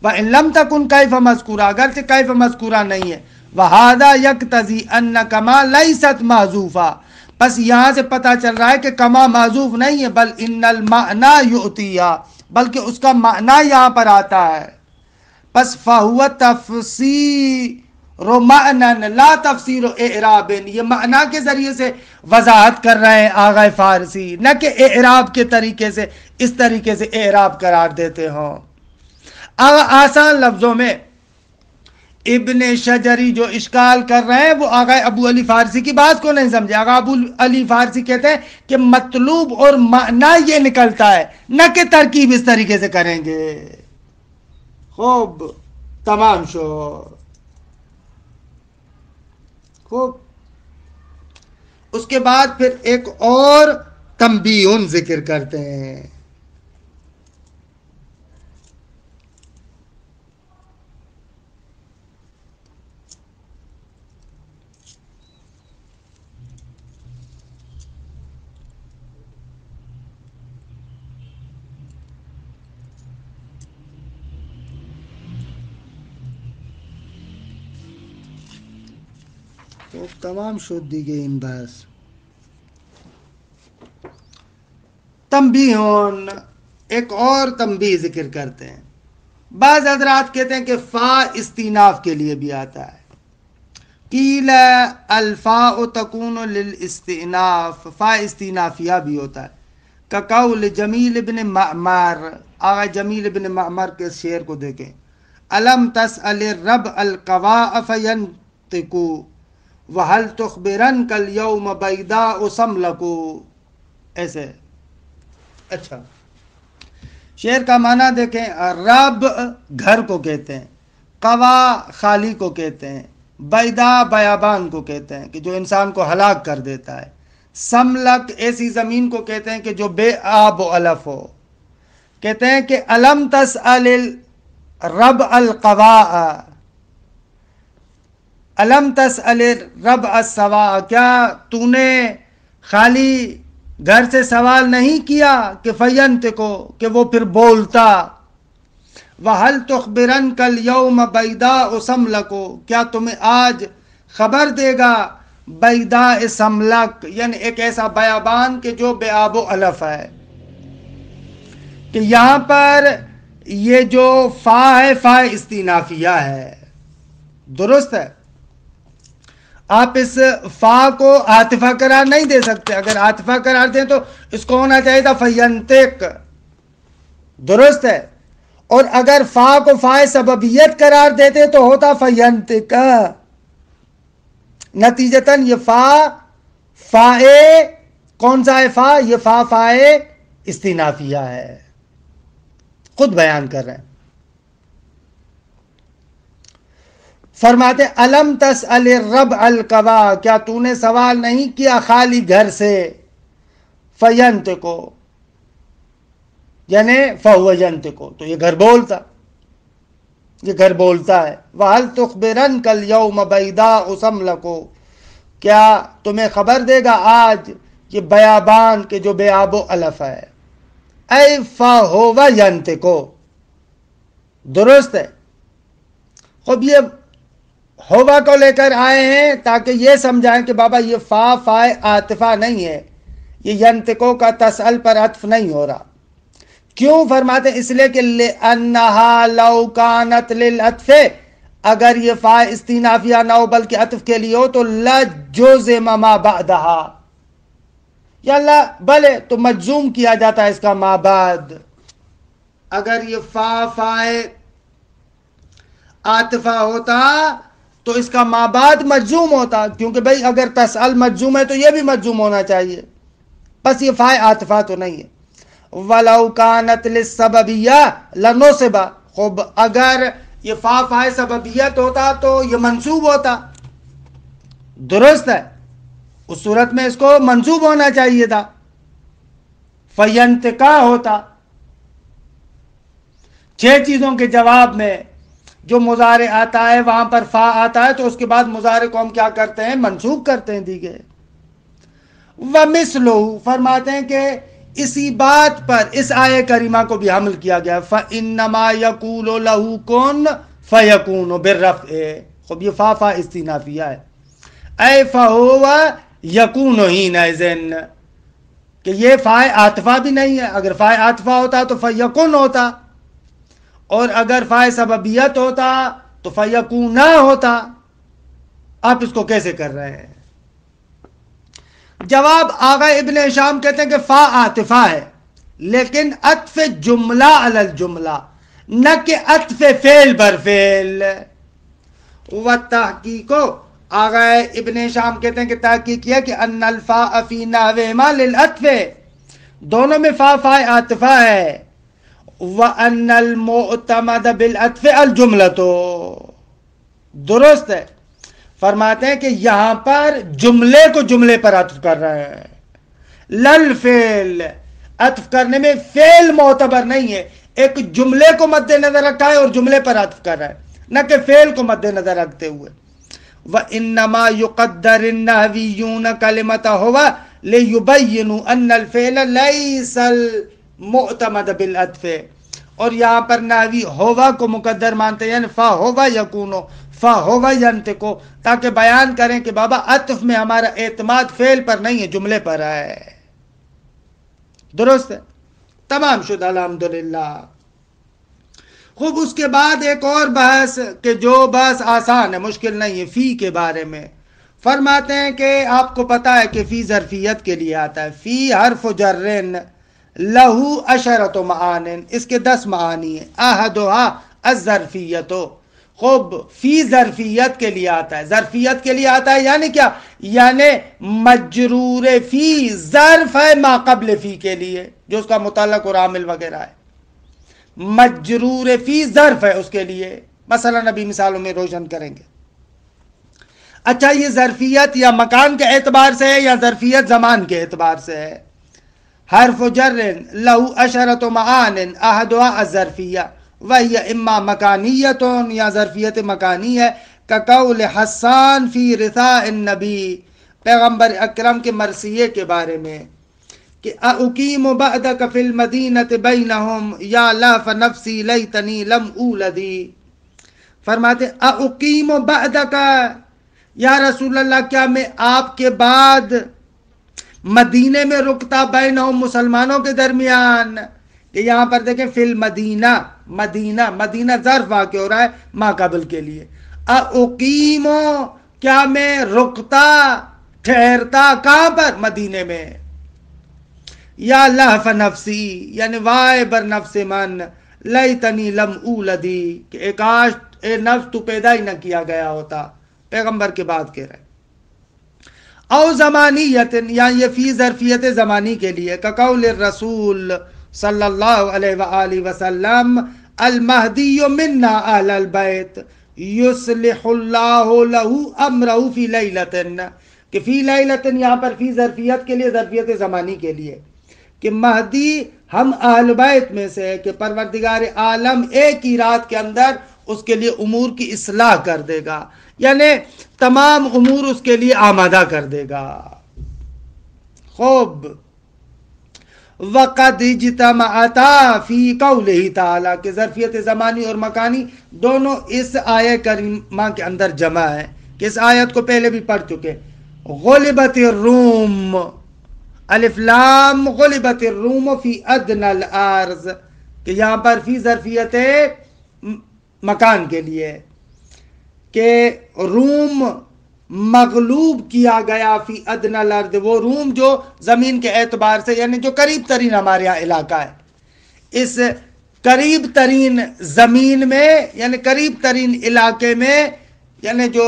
وَإِن لَمْ تَكُنْ كَيْفَ مَذْكُورًا، اگرچہ کیف مذکورہ نہیں ہے. وَهَذَا يَقْتَضِي أَنَّ كَمَا لَيْسَتْ مَحْذُوفًا، بس یہاں سے پتہ چل رہا ہے کہ کما معذوف نہیں ہے، بل ان المعنی یؤتیہا، بلکہ اس کا معنی یہاں پر آتا ہے. بس فَهُوَ تَفْسِیرٌ معنن لا تفسیر و اعراب، یہ معنی کے ذریعے سے وضاحت کر رہے ہیں آغا فارسی، نہ کہ اعراب کے طریقے سے، اس طریقے سے اعراب قرار دیتے ہوں۔ آسان لفظوں میں ابن شجری جو اشکال کر رہے ہیں وہ آغا ابو علی فارسی کی بات کو نہیں سمجھے۔ آغا ابو علی فارسی کہتے ہیں کہ مطلوب اور معنی یہ نکلتا ہے، نہ کہ ترکیب اس طریقے سے کریں گے۔ خوب، تمام شو خوب۔ اس کے بعد پھر ایک اور تنبیہ ذکر کرتے ہیں۔ تمام شد دیگه این بس تنبیہون، ایک اور تنبیہ ذکر کرتے ہیں۔ بعض حضرات کہتے ہیں کہ فا استیناف کے لیے بھی آتا ہے۔ قیل الفاء تکون للاستئناف، فا استینافیہ بھی ہوتا ہے۔ کقول جمیل ابن معمر، آغا جمیل ابن معمر کے شعر کو دیکھیں، الم تسأل الرب القواء فینطقو وَهَلْ تُخْبِرَنْكَ الْيَوْمَ بَيْدَاءُ سَمْلَكُ، ایسے۔ اچھا، شعر کا معنی دیکھیں، رب گھر کو کہتے ہیں، قوا خالی کو کہتے ہیں، بیدا بیابان کو کہتے ہیں کہ جو انسان کو ہلاک کر دیتا ہے، سملک ایسی زمین کو کہتے ہیں کہ جو بے آب و علف ہو۔ کہتے ہیں کہ الم تسأل الرب القواء، الم تسأل رب السوا، کیا تو نے خالی گھر سے سوال نہیں کیا کہ فینطقو، کہ وہ پھر بولتا۔ وَهَلْ تُخْبِرَنْكَ الْيَوْمَ بَيْدَاءُ سَمْلَكُ، کیا تمہیں آج خبر دے گا بیداء سملک، یعنی ایک ایسا بیابان کہ جو بے آب و علف ہے۔ کہ یہاں پر یہ جو فا ہے، فا استینافیہ ہے، درست ہے۔ آپ اس فا کو عاطفہ قرار نہیں دے سکتے، اگر عاطفہ قرار دیں تو اس کو ہونا چاہیے تھا فینطق، درست ہے۔ اور اگر فا کو فا سببیت قرار دیتے تو ہوتا فینطق۔ نتیجتاً یہ فا کون سا ہے؟ فا، یہ فا استینافیہ ہے، خود بیان کر رہے ہیں۔ فرماتے الم تسأل الرب القوا، کیا تو نے سوال نہیں کیا خالی گھر سے، فینطقو یعنی فہو ینطقو، تو یہ گھر بولتا، یہ گھر بولتا ہے۔ وَهَلْ تُخْبِرَنْكَ الْيَوْمَ بَيْدَاءُ سَمْلَكُ، کیا تمہیں خبر دے گا آج یہ بیابان کہ جو بے آب و علف ہے۔ اے فَهُوَ يَنطِقُ، درست ہے۔ خب یہ ہوا کو لے کر آئے ہیں تاکہ یہ سمجھائیں کہ بابا یہ فا عاطفہ نہیں ہے، یہ ینطقو کا تسأل پر عطف نہیں ہو رہا۔ کیوں؟ فرماتے ہیں اس لیے کہ لِأَنَّهَا لَوْ كَانَتْ لِلْعَطْفِ، اگر یہ فا استینافیہ نہ ہو بلکہ عطف کے لیے ہو تو لَجُزِمَ مَا بَعْدَهَا، یا اللہ بلے تو مجزوم کیا جاتا ہے اس کا ما بعد۔ اگر یہ فا عاطفہ ہوتا تو اس کا ما بعد مجزوم ہوتا، کیونکہ بھئی اگر تسأل مجزوم ہے تو یہ بھی مجزوم ہونا چاہیے، بس یہ فا عاطفہ تو نہیں ہے۔ وَلَوْ كَانَتْ لِلسَّبَبِيَّةِ لَنُصِبَ، خوب اگر یہ فا سببیت ہوتا تو یہ منصوب ہوتا، درست ہے، اس صورت میں اس کو منصوب ہونا چاہیے تھا، فینطقا ہوتا۔ 6 چیزوں کے جواب میں جو مضارع آتا ہے وہاں پر فا آتا ہے تو اس کے بعد مضارع کو ہم کیا کرتے ہیں؟ منصوب کرتے ہیں دیگے۔ وَمِثْلُهُ، فرماتے ہیں کہ اسی بات پر اس آیہ کریمہ کو بھی حمل کیا گیا، فَإِنَّمَا يَقُولُ لَهُ كُن فَيَكُونُ بِالرَّفْعِ، خب یہ فا استینافیہ ہے۔ اے فَهُوَ يَكُونُ حِينَئِذٍ، کہ یہ فا عاطفہ بھی نہیں ہے، اگر فا عاطفہ ہوتا تو فَيَكُن ہوتا، اور اگر فا سببیت ہوتا تو فَيَكُونَ ہوتا، آپ اس کو کیسے کر رہے ہیں؟ جواب آغا ابن ہشام کہتے ہیں کہ فا عاطفہ ہے، لیکن عطف جملہ علی الجملہ، نہ کہ عطف فعل بر فعل. وتحقیق، آغا ابن ہشام کہتے ہیں کہ تحقیق یہ کہ ان الفاء فی نحوہما للعطف، دونوں میں فا عاطفہ ہے. وان المعتمد بالعطف الجملۃ، درست ہے. فرماتے ہیں کہ یہاں پر جملے کو جملے پر عطف کر رہے ہیں، لل فعل، عطف کرنے میں فعل معتبر نہیں ہے، ایک جملے کو مد نظر رکھا ہے اور جملے پر عطف کر رہا ہے، نہ کہ فعل کو مد نظر رکھتے ہوئے. وَإِنَّمَا يُقَدَّرِ النَّحْوِيُّونَ كَلِمَةَ هُوَ لِيُبَيِّنُوا أَنَّ الْفِعْلَ لَيْسَ الْمُعْتَمَدَ بِالْعَطْفِ، اور یہاں پر نحوی ہوا کو مقدر مانتے ہیں، یعنی فا ہوا یکونو فا ہوا ینتقو، تاکہ بیان کریں کہ بابا عطف میں ہمارا اعتماد فعل پر نہیں ہے، جملے پر ہے. درست ہے، تمام شد الحمدللہ. خوب، اس کے بعد ایک اور بحث کہ جو بحث آسان ہے، مشکل نہیں ہے، فی کے بارے میں. فرماتے ہیں کہ آپ کو پتا ہے کہ فی ظرفیت کے لیے آتا ہے. فی حرف جرن لہو عشرۃ معان، اس کے 10 معانی ہیں. احدھا الظرفیت، خوب فی ظرفیت کے لیے آتا ہے. ظرفیت کے لیے آتا ہے یعنی کیا؟ یعنی مجرور فی ظرف ہے ما قبل فی کے لیے، جو اس کا متعلق اور عامل وغیرہ ہے. مجرور فی ظرف ہے اس کے لیے، مثلا نبی مثالوں میں روشن کریں گے. اچھا، یہ ظرفیت یا مکان کے اعتبار سے ہے یا ظرفیت زمان کے اعتبار سے ہے؟ حرف جر لہو عشرۃ معان احدھا الظرفیہ وہی اما مکانیت یا ظرفیت مکانی ہے، کقول حسان فی رثاء النبی، پیغمبر اکرم کے مرثیے کے بارے میں کہ اقیم بعدک فی المدینۃ بینہم یا لاف نفسی لیتنی لم اولدی. فرماتے اقیم بعدک، یا رسول اللہ کیا میں آپ کے بعد مدینے میں رکتا، بینہم مسلمانوں کے درمیان. کہ یہاں پر دیکھیں فی المدینہ، مدینہ مدینہ ظرف واقع ہو رہا ہے ما قبل کے لیے. اقیم، کیا میں رکتا ٹھہرتا کہاں پر؟ مدینے میں. یا لہف نفسی، یعنی وائے بر نفس من لیتنی لم اولدی، کہ ایک کاش اے نفس تو پیدا ہی نہ کیا گیا ہوتا. پیغمبر کے بعد کہہ رہے. او زمانیت، یا یہ فی ظرفیت زمانی کے لیے، کقول الرسول صلی اللہ علیہ وآلہ وسلم المہدی منا اہل البیت یصلح اللہ لہ امرہ فی لیلۃ، کہ فی لیلۃ یہاں پر فی ظرفیت کے لیے، ظرفیت زمانی کے لیے، کہ مہدی ہم اہل بیت میں سے، کہ پروردگار عالم ایک ہی رات کے اندر اس کے لیے امور کی اصلاح کر دے گا، یعنی تمام امور اس کے لیے آمادہ کر دے گا. خوب، وَقَدْ اجْتَمَعَتَا فِي قَوْلِهِ تعالیٰ، کہ ظرفیت زمانی اور مکانی دونوں اس آیت کریمہ کے اندر جمع ہے، کہ اس آیت کو پہلے بھی پڑھ چکے. غلبت الروم، الف لام، غلبت الروم فی ادنى الارض، کہ یہاں پر فی ظرفیت مکان کے لیے، کہ روم مغلوب کیا گیا فی ادنى الارض، وہ روم جو زمین کے اعتبار سے، یعنی جو قریب ترین ہمارے یہاں علاقہ ہے، اس قریب ترین زمین میں، یعنی قریب ترین علاقے میں، یعنی جو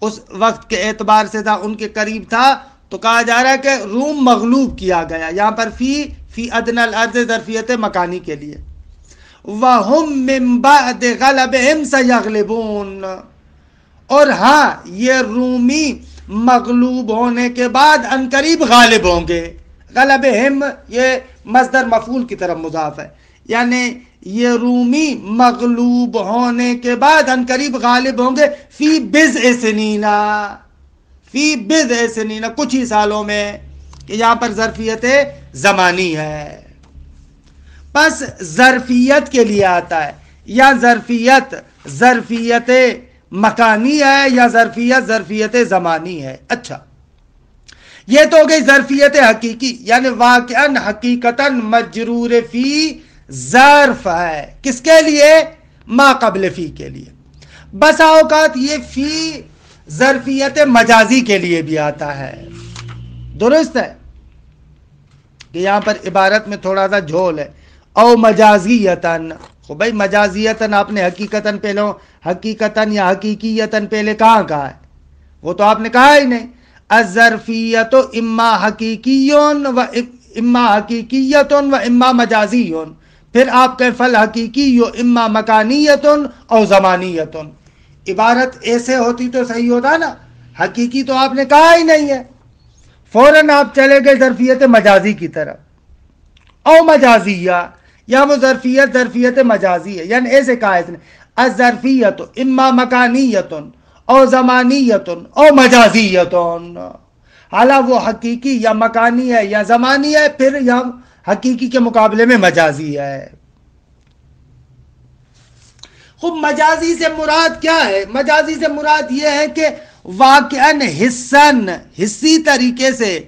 اس وقت کے اعتبار سے تھا ان کے قریب تھا، تو کہا جا رہا ہے کہ روم مغلوب کیا گیا. یہاں پر فی ادنى الارض ظرفیت مکانی کے لیے. وَهُمْ مِنْ بَعْدِ غَلَبِهِمْ سَيَغْلِبُونَ، اور ہاں یہ رومی مغلوب ہونے کے بعد عنقریب غالب ہوں گے. غلبہم یہ مصدر مفعول کی طرف مضاف ہے، یعنی یہ رومی مغلوب ہونے کے بعد عنقریب غالب ہوں گے فی بضع سنین، فی بضع سنین، کچھ ہی سالوں میں، کہ یہاں پر ظرفیت زمانی ہے. پس ظرفیت کے لیے آتا ہے، یا ظرفیت مکانی ہے، یا ظرفیت زمانی ہے. اچھا، یہ تو ہو گئی ظرفیت حقیقی، یعنی واقعاً حقیقتاً مجرور فی ظرف ہے، کس کے لیے؟ ما قبل فی کے لیے. بسا اوقات یہ فی ظرفیت مجازی کے لیے بھی آتا ہے. درست ہے کہ یہاں پر عبارت میں تھوڑا سا جھول ہے. او مجازیتاً، خب بھائی مجازیتاً آپ نے حقیقتاً یا حقیقیتاً پہلے کہاں کہا ہے؟ وہ تو آپ نے کہا ہی نہیں. الظرفیت اما حقیقیون و اما مجازیون. پھر آپ کہیں فل حقیقی اما مکانیتن او زمانیتن. عبارت ایسے ہوتی تو صحیح ہوتا نا. حقیقی تو آپ نے کہا ہی نہیں ہے، فوراً آپ چلے گئے ظرفیت مجازی کی طرف. او مجازیہ، یا وہ ظرفیت مجازی ہے، یعنی ایسے کہا اس نے الظرفیت اما مکانیتن او زمانیتن او مجازیتن. حالانکہ وہ حقیقی یا مکانی ہے یا زمانی ہے، پھر یا حقیقی کے مقابلے میں مجازی ہے. خوب مجازی سے مراد کیا ہے؟ مجازی سے مراد یہ ہے کہ واقعاً حصی طریقے سے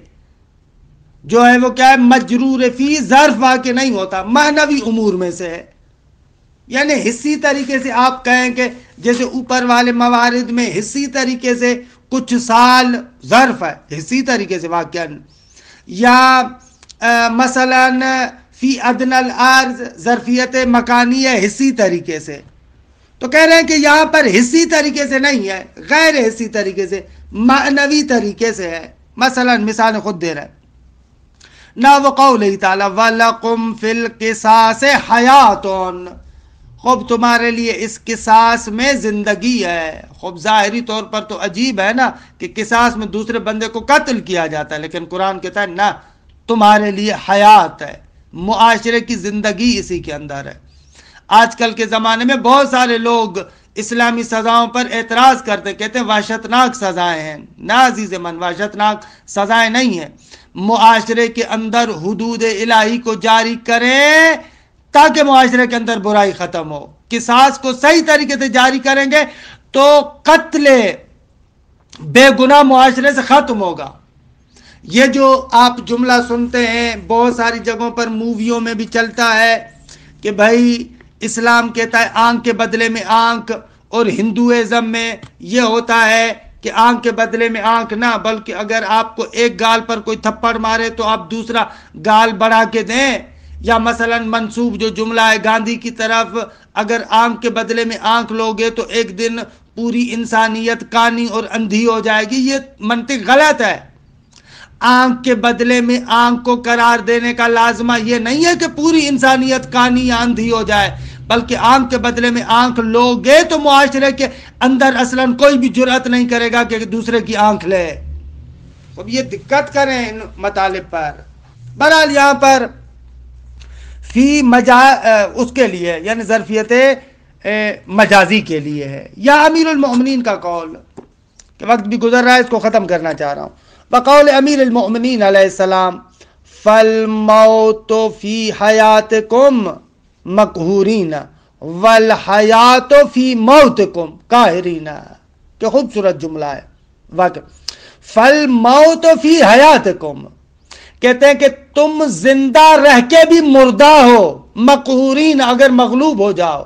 جو ہے وہ کیا ہے، مجرور فی ظرف واقع نہیں ہوتا، معنوی امور میں سے ہے. یعنی حصی طریقے سے آپ کہیں کہ جیسے اوپر والے موارد میں حصی طریقے سے کچھ سال ظرف ہے، حصی طریقے سے واقعاً، یا مثلاً فی ادنی الارض ظرفیت مکانی ہے حصی طریقے سے. تو کہہ رہے ہیں کہ یہاں پر حصی طریقے سے نہیں ہے، غیر حصی طریقے سے، معنوی طریقے سے ہے. مثلاً مثال خود دے رہے ہیں نا وقولہ تعالی وَلَقُمْ فِي الْقِصَاصِ حَيَاتٌ. خوب تمہارے لیے اس قصاص میں زندگی ہے. خوب ظاہری طور پر تو عجیب ہے نا کہ قصاص میں دوسرے بندے کو قتل کیا جاتا ہے، لیکن قرآن کہتا ہے نا تمہارے لیے حیات ہے، معاشرے کی زندگی اسی کے اندر ہے. آج کل کے زمانے میں بہت سارے لوگ اسلامی سزاؤں پر اعتراض کرتے، کہتے ہیں وحشتناک سزائیں ہیں. نہ عزیز من، وحشتناک سزائیں نہیں ہیں. معاشرے کے اندر حدود الہی کو جاری کریں تاکہ معاشرے کے اندر برائی ختم ہو. قصاص کو صحیح طریقے سے جاری کریں گے تو قتل بے گناہ معاشرے سے ختم ہوگا. یہ جو آپ جملہ سنتے ہیں بہت ساری جگہوں پر، موویوں میں بھی چلتا ہے کہ بھائی اسلام کہتا ہے آنکھ کے بدلے میں آنکھ، اور ہندوازم میں یہ ہوتا ہے کہ آنکھ کے بدلے میں آنکھ نہ، بلکہ اگر آپ کو ایک گال پر کوئی تھپڑ مارے تو آپ دوسرا گال بڑھا کے دیں. یا مثلا منسوب جو جملہ ہے گاندھی کی طرف، اگر آنکھ کے بدلے میں آنکھ لوگے تو ایک دن پوری انسانیت کانی اور اندھی ہو جائے گی. یہ منطق غلط ہے. آنکھ کے بدلے میں آنکھ کو قرار دینے کا لازمہ یہ نہیں ہے کہ پوری انسانیت کانی یا اندھی ہو جائے، بلکہ آنکھ کے بدلے میں آنکھ لوگے تو معاشرے کے اندر اصلاً کوئی بھی جرأت نہیں کرے گا کہ دوسرے کی آنکھ لے. اب یہ دقت کریں ان مطالب پر. بہرحال یہاں پر فی اس کے لیے یعنی ظرفیت مجازی کے لیے ہے. یا امیر المؤمنین کا قول، کہ وقت بھی گزر رہا ہے، اس کو ختم کرنا چاہ رہا ہوں. بقول امیر المؤمنین علیہ السلام فالموت فی حیاتکم مقہورین والحیات فی موتکم قاہرین. کہ خوبصورت جملہ ہے واقع. فالموت فی حیاتکم، کہتے ہیں کہ تم زندہ رہ کے بھی مردہ ہو، مقہورین اگر مغلوب ہو جاؤ،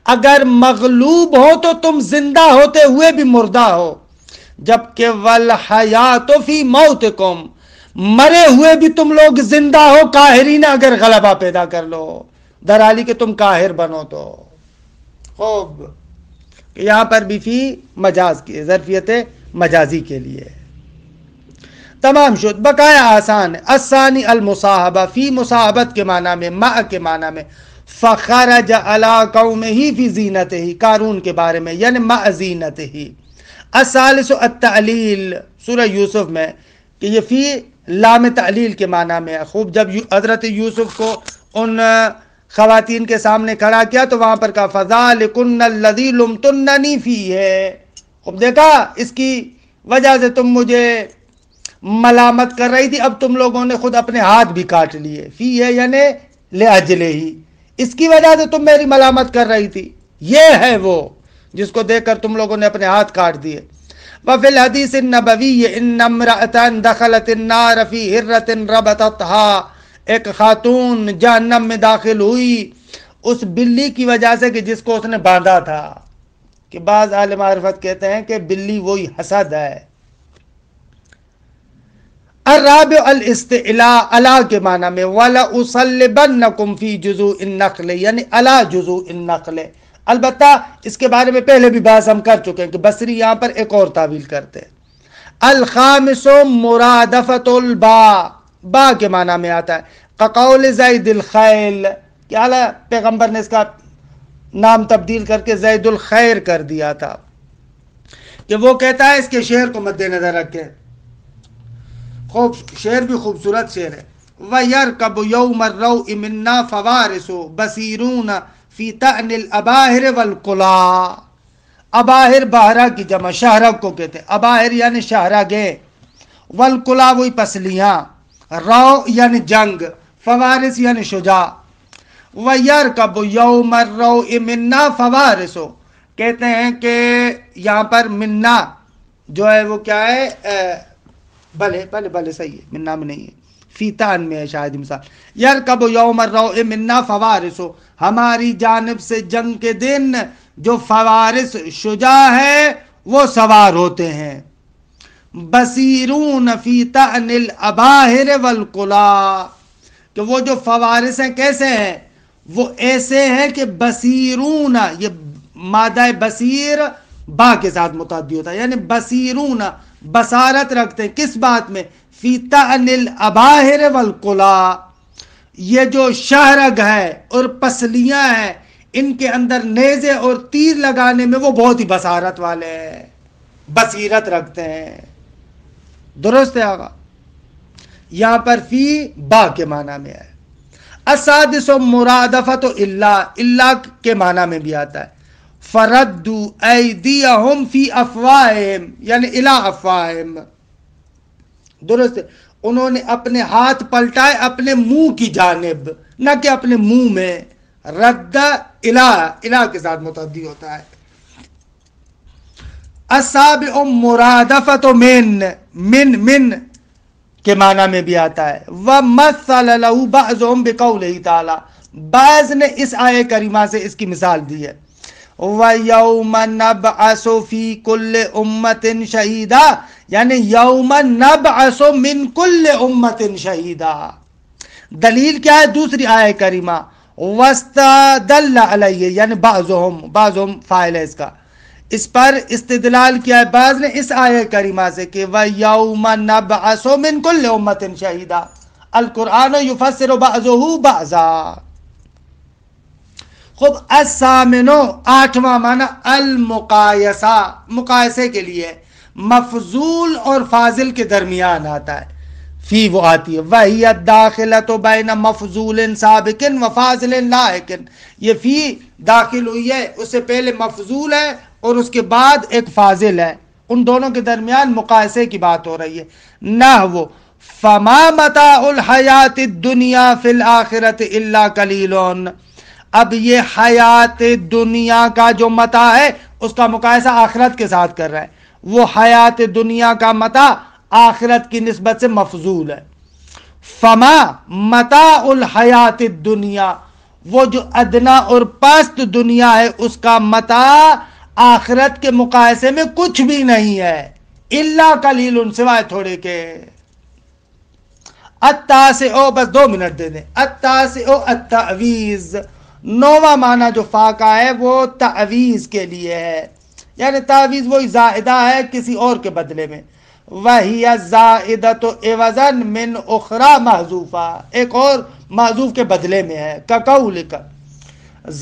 اگر مغلوب ہو تو تم زندہ ہوتے ہوئے بھی مردہ ہو. جبکہ والحیات فی موتکم، مرے ہوئے بھی تم لوگ زندہ ہو، قاہرین اگر غلبہ پیدا کر لو، درحالی کہ تم قاہر بنو تو. خوب یہاں پر بھی فی مجاز کی ظرفیت مجازی کے لیے تمام شد. بقایا آسان ہے. الثانی المصاحبہ، فی مصاحبت کے معنی میں، مع کے معنی میں. فخرج علی قومہ فی زینتہ، قارون کے بارے میں، یعنی مع زینتہ. الثالث التعلیل، سورہ یوسف میں کہ یہ فی لام تعلیل کے معنی میں ہے. خوب جب حضرت یوسف کو ان خواتین کے سامنے کھڑا کیا تو وہاں پر کہا فذالکن الذی لمتننی فیہ. خوب دیکھا اس کی وجہ سے تم مجھے ملامت کر رہی تھی، اب تم لوگوں نے خود اپنے ہاتھ بھی کاٹ لیے. فیہ یعنی لاجلہ ہی، اس کی وجہ سے تم میری ملامت کر رہی تھی. یہ ہے وہ جس کو دیکھ کر تم لوگوں نے اپنے ہاتھ کاٹ دیے. وفی الحدیث النبوی ان امرأة دخلت النار فی ہرۃ ربطتها، ایک خاتون جہنم میں داخل ہوئی اس بلی کی وجہ سے کہ جس کو اس نے باندھا تھا. کہ بعض اہل معرفت کہتے ہیں کہ بلی وہی حسد ہے۔ الرابع الاستعلاء، الا کے معنی میں وَلَأُصَلِّبَنَّكُمْ فِي جُذُوعِ النَّخْلِ یعنی عَلَى جُذُوعِ النَّخْلِ۔ البتہ اس کے بارے میں پہلے بھی بحث ہم کر چکے ہیں کہ بصری یہاں پر ایک اور تعویل کرتے ہیں۔ الخامس مرادفت الباء، با کے معنی میں آتا ہے کقول زید الخیل، کہ اعلیٰ پیغمبر نے اس کا نام تبدیل کر کے زید الخیر کر دیا تھا، کہ وہ کہتا ہے اس کے شعر کو مد نظر رکھیں، شعر بھی خوبصورت شعر ہے۔ وَيَرْكَبُ يَوْمَ الرَّوْءِ مِنَّا فَوَارِسُ بَصِيرُونَ فِي طَعْنِ الْأَبَاهِرِ وَالْقُلَا۔ اباہر باہرہ کی جمع شہرگ کو کہتے ہیں، اباہر یعنی شہرگیں، والقلا وہی پسلیاں، رو یعنی جنگ، فوارس یعنی شجاع۔ وَيَرْكَبُ يَوْمَ الرَّوْءِ مِنَّا فَوَارِسُ، کہتے ہیں کہ یہاں پر منا جو ہے وہ کیا ہے، بلے صحیح ہے، منا میں نہیں ہے، فیتان میں ہے شاید مثال۔ یرکب یوم الروء منا فوارس، ہماری جانب سے جنگ کے دن جو فوارس شجاع ہے وہ سوار ہوتے ہیں۔ بصیرون فی طعن الاباہر والقلا، کہ وہ جو فوارس ہیں کیسے ہیں، وہ ایسے ہیں کہ بصیرون، یہ مادہ بصیر با کے ساتھ متعدی ہوتا ہے، یعنی بصیرون بصارت رکھتے ہیں کس بات میں، فی طعن الاباہر والقلا، یہ جو شہرگ ہے اور پسلیاں ہیں ان کے اندر نیزے اور تیر لگانے میں وہ بہت ہی بصارت والے ہیں، بصیرت رکھتے ہیں۔ درست ہے آقا؟ یہاں پر فی با کے معنی میں ہے۔ السادس مرادفت الا کے معنی میں بھی آتا ہے، فردوا ایدیہم فی افواہہم یعنی الی افواہہم، درست ہے، انہوں نے اپنے ہاتھ پلٹائے اپنے منہ کی جانب، نہ کہ اپنے منہ میں، رد الی کے ساتھ متعدی ہوتا ہے۔ السابع مرادفت من کے معنی میں بھی آتا ہے، وَمَثَّلَ لَهُ بَعْضُهُمْ بِقَوْلِهِ تَعَالَى، بعض نے اس آیے کریمہ سے اس کی مثال دی ہے، وَيَوْمَ نَبْعَثُ فِي كُلِّ أُمَّةٍ شَهِيدًا یعنی یوم نبعث من كُلِّ أُمَّةٍ شَهِيدًا۔ دلیل کیا ہے؟ دوسری آیے کریمہ، وَاسْتَدَلَّ عَلَيْهِ یعنی بعضهم فاعل ہے اس کا، اس پر استدلال کیا ہے بعض نے اس آیہ کریمہ سے کہ وَيَوْمَ نَبْعَثُ مِن كُلِّ أُمَّةٍ شَهِيدًا، القرآن يفسر بعضه بعضا۔ خوب، الثامنو آٹھواں معنی المقایسہ، مقایسے کے لیے مفضول اور فاضل کے درمیان آتا ہے، فی وہ آتی ہے، وَهِيَ الدَّاخِلَةُ بَيْنَ مَفْضُولٍ سَابِقٍ وَفَاضِلٍ لَائِقٍ، یہ فی داخل ہوئی ہے، اس سے پہلے مفضول ہے اور اس کے بعد ایک فاضل ہے، ان دونوں کے درمیان مقایسے کی بات ہو رہی ہے۔ نحو فَمَا مَتَاعُ الْحَيَاةِ الدُّنْيَا فِي الْآخِرَةِ إِلَّا قَلِيلٌ، اب یہ حیات دنیا کا جو متاع ہے اس کا مقایسہ آخرت کے ساتھ کر رہا ہے، وہ حیات دنیا کا متاع آخرت کی نسبت سے مفضول ہے۔ فما متاع الحیات الدنیا، وہ جو ادنا اور پست دنیا ہے اس کا متاع آخرت کے مقایسے میں کچھ بھی نہیں ہے، الا قلیل سوائے تھوڑے کے۔ التاسع، بس 2 منٹ دے دیں، التاسع التعویض، نوواں معنی جو فا کا ہے وہ تعویض کے لیے ہے، یعنی تعویض وہی زائدہ ہے کسی اور کے بدلے میں، وَهِيَ الزَّائِدَةُ عِوَضًا مِّنْ أُخْرَى مَحْذُوفًا، ایک اور محذوف کے بدلے میں ہے، كَقَوْلِكَ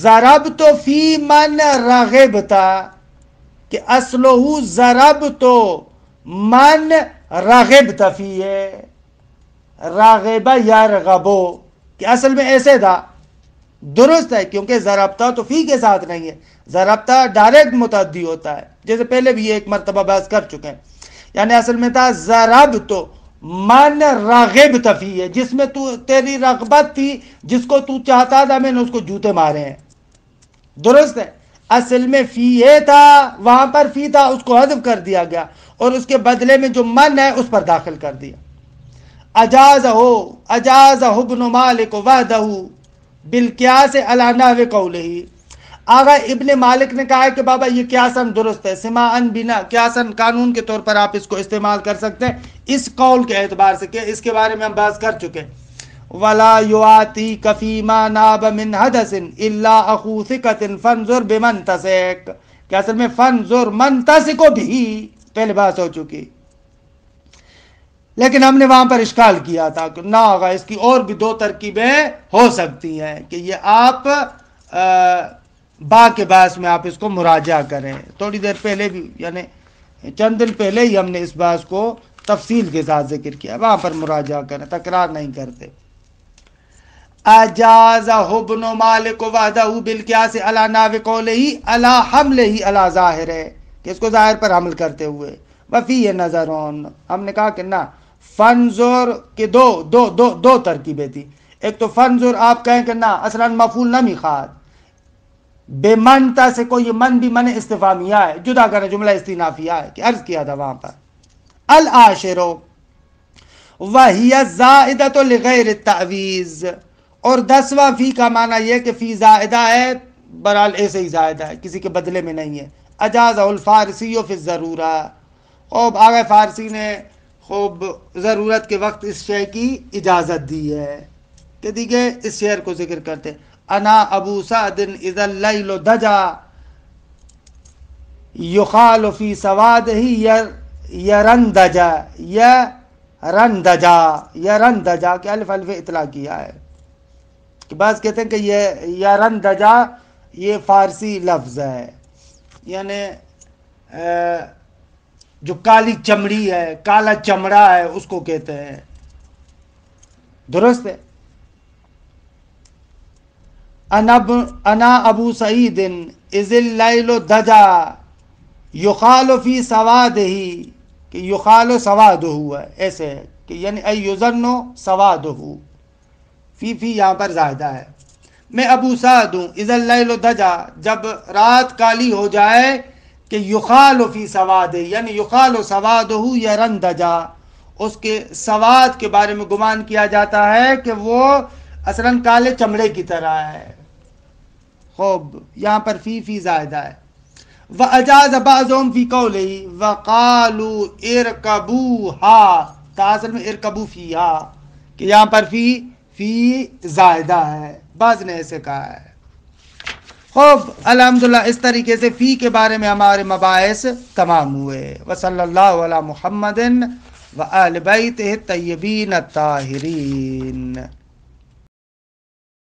ضَرَبْتُ فِي مَنْ رَغِبْتَ، کہ اصلہ ضربتو من رغبت فیہ، راغب یرغبو، کہ اصل میں ایسے تھا، درست ہے کیونکہ ضربتا تو فی کے ساتھ نہیں ہے، ضربتا ڈائریکٹ متعدی ہوتا ہے، جیسے پہلے بھی ایک مرتبہ بحث کر چکے ہیں، یعنی اصل میں تھا ضربتو من رغبت فیہ، جس میں تیری رغبت تھی، جس کو تو چاہتا تھا میں نے اس کو جوتے مارے ہیں، درست ہے، اصل میں فی یہ تھا، وہاں پر فی تھا، اس کو حذف کر دیا گیا اور اس کے بدلے میں جو من ہے اس پر داخل کر دیا۔ اجازہ ابن مالک وحدہ بالقیاس علی نحو قولہ، آغا ابن مالک نے کہا ہے کہ بابا یہ قیاساً درست ہے، سماعاً بنا، قیاساً قانون کے طور پر آپ اس کو استعمال کر سکتے ہیں اس قول کے اعتبار سے، کہ اس کے بارے میں ہم بحث کر چکے. وَلَا يُعَاتِيكَ فِي مَا نَابَ مِنْ حَدَثٍ إِلَّا أَخُو ثِقَةٍ فَانْظُرْ بِمَنْ تَثِقُ، کہ اصل میں فَانْظُرْ مَنْ تَثِقُ بِهِ پہلے بحث ہو چکی. لیکن ہم نے وہاں پر اشکال کیا تھا کہ نہ آغا اس کی اور بھی دو ترکیبیں ہو سکتی ہیں، کہ یہ آپ با کے باعث میں آپ اس کو مراجعہ کریں. تھوڑی دیر پہلے بھی، یعنی چند دن پہلے ہی ہم نے اس بات کو تفصیل کے ساتھ ذکر کیا، وہاں پر مراجعہ کریں، تکرار نہیں کرتے. اجازہ ابن مالک وحدہ بالقیاس علی نحو قولہ علی حملہ علی ظاہر ہے، کہ اس کو ظاہر پر حمل کرتے ہوئے. وفی نظرون، ہم نے کہا کہ نہ، فنظر کے دو ترکیبیں تھی. ایک تو فنظر آپ کہیں کہ نہ اصلاً مفعول نہ میخواد، بے منتا سے کوئی، یہ من بھی من استفہامیہ ہے، جدا کرنا جملہ استئنافیہ ہے، کہ عرض کیا تھا وہاں پر. العاشرو وہی زائدۃ لغیر التعویض، اور 10واں فی کا معنی یہ کہ فی زائدہ ہے، برحال ایسے ہی زائدہ ہے، کسی کے بدلے میں نہیں ہے. اجازہ الفارسی فی الضرورہ، خوب آگے فارسی نے خوب ضرورت کے وقت اس شے کی اجازت دی ہے. کہ دیکھیں اس شعر کو ذکر کرتے، انا ابو سعد اذا اللیل دجا یخال فی سوادہ یرندجا، یرندجا کہ الف اطلاع کیا ہے. کہ بعض کہتے ہیں کہ یہ یرندجا یہ فارسی لفظ ہے، یعنی جو کالی چمڑی ہے، کالا چمڑا ہے، اس کو کہتے ہیں. درست ہے. انا ابو سعید اذ اللیل دجا یخال فی سوادہ، کہ یخال سوادہ ہے، ایسے ہے کہ یعنی ایظن سوادہ، فی یہاں پر زائدہ ہے. میں ابو سعد ہوں، اذا اللیل دجا جب رات کالی ہو جائے، کہ یخال فی سوادہ یعنی یخال سوادہ یرندجا، اس کے سواد کے بارے میں گمان کیا جاتا ہے کہ وہ اصلاً کالے چمڑے کی طرح ہے. خوب یہاں پر فی زائدہ ہے. وَأَجَازَ بَعْضُهُمْ فِي قَوْلِهِ وَقَالُوا اِرْكَبُوهَا، اصل میں ارکبو فیہا، کہ یہاں پر فی زائدہ ہے، بعض نے ایسے کہا ہے. خوب الحمدللہ اس طریقے سے فی کے بارے میں ہمارے مباحث تمام ہوئے. وصلی اللہ علی محمد وآل بیتہ الطیبین الطاہرین.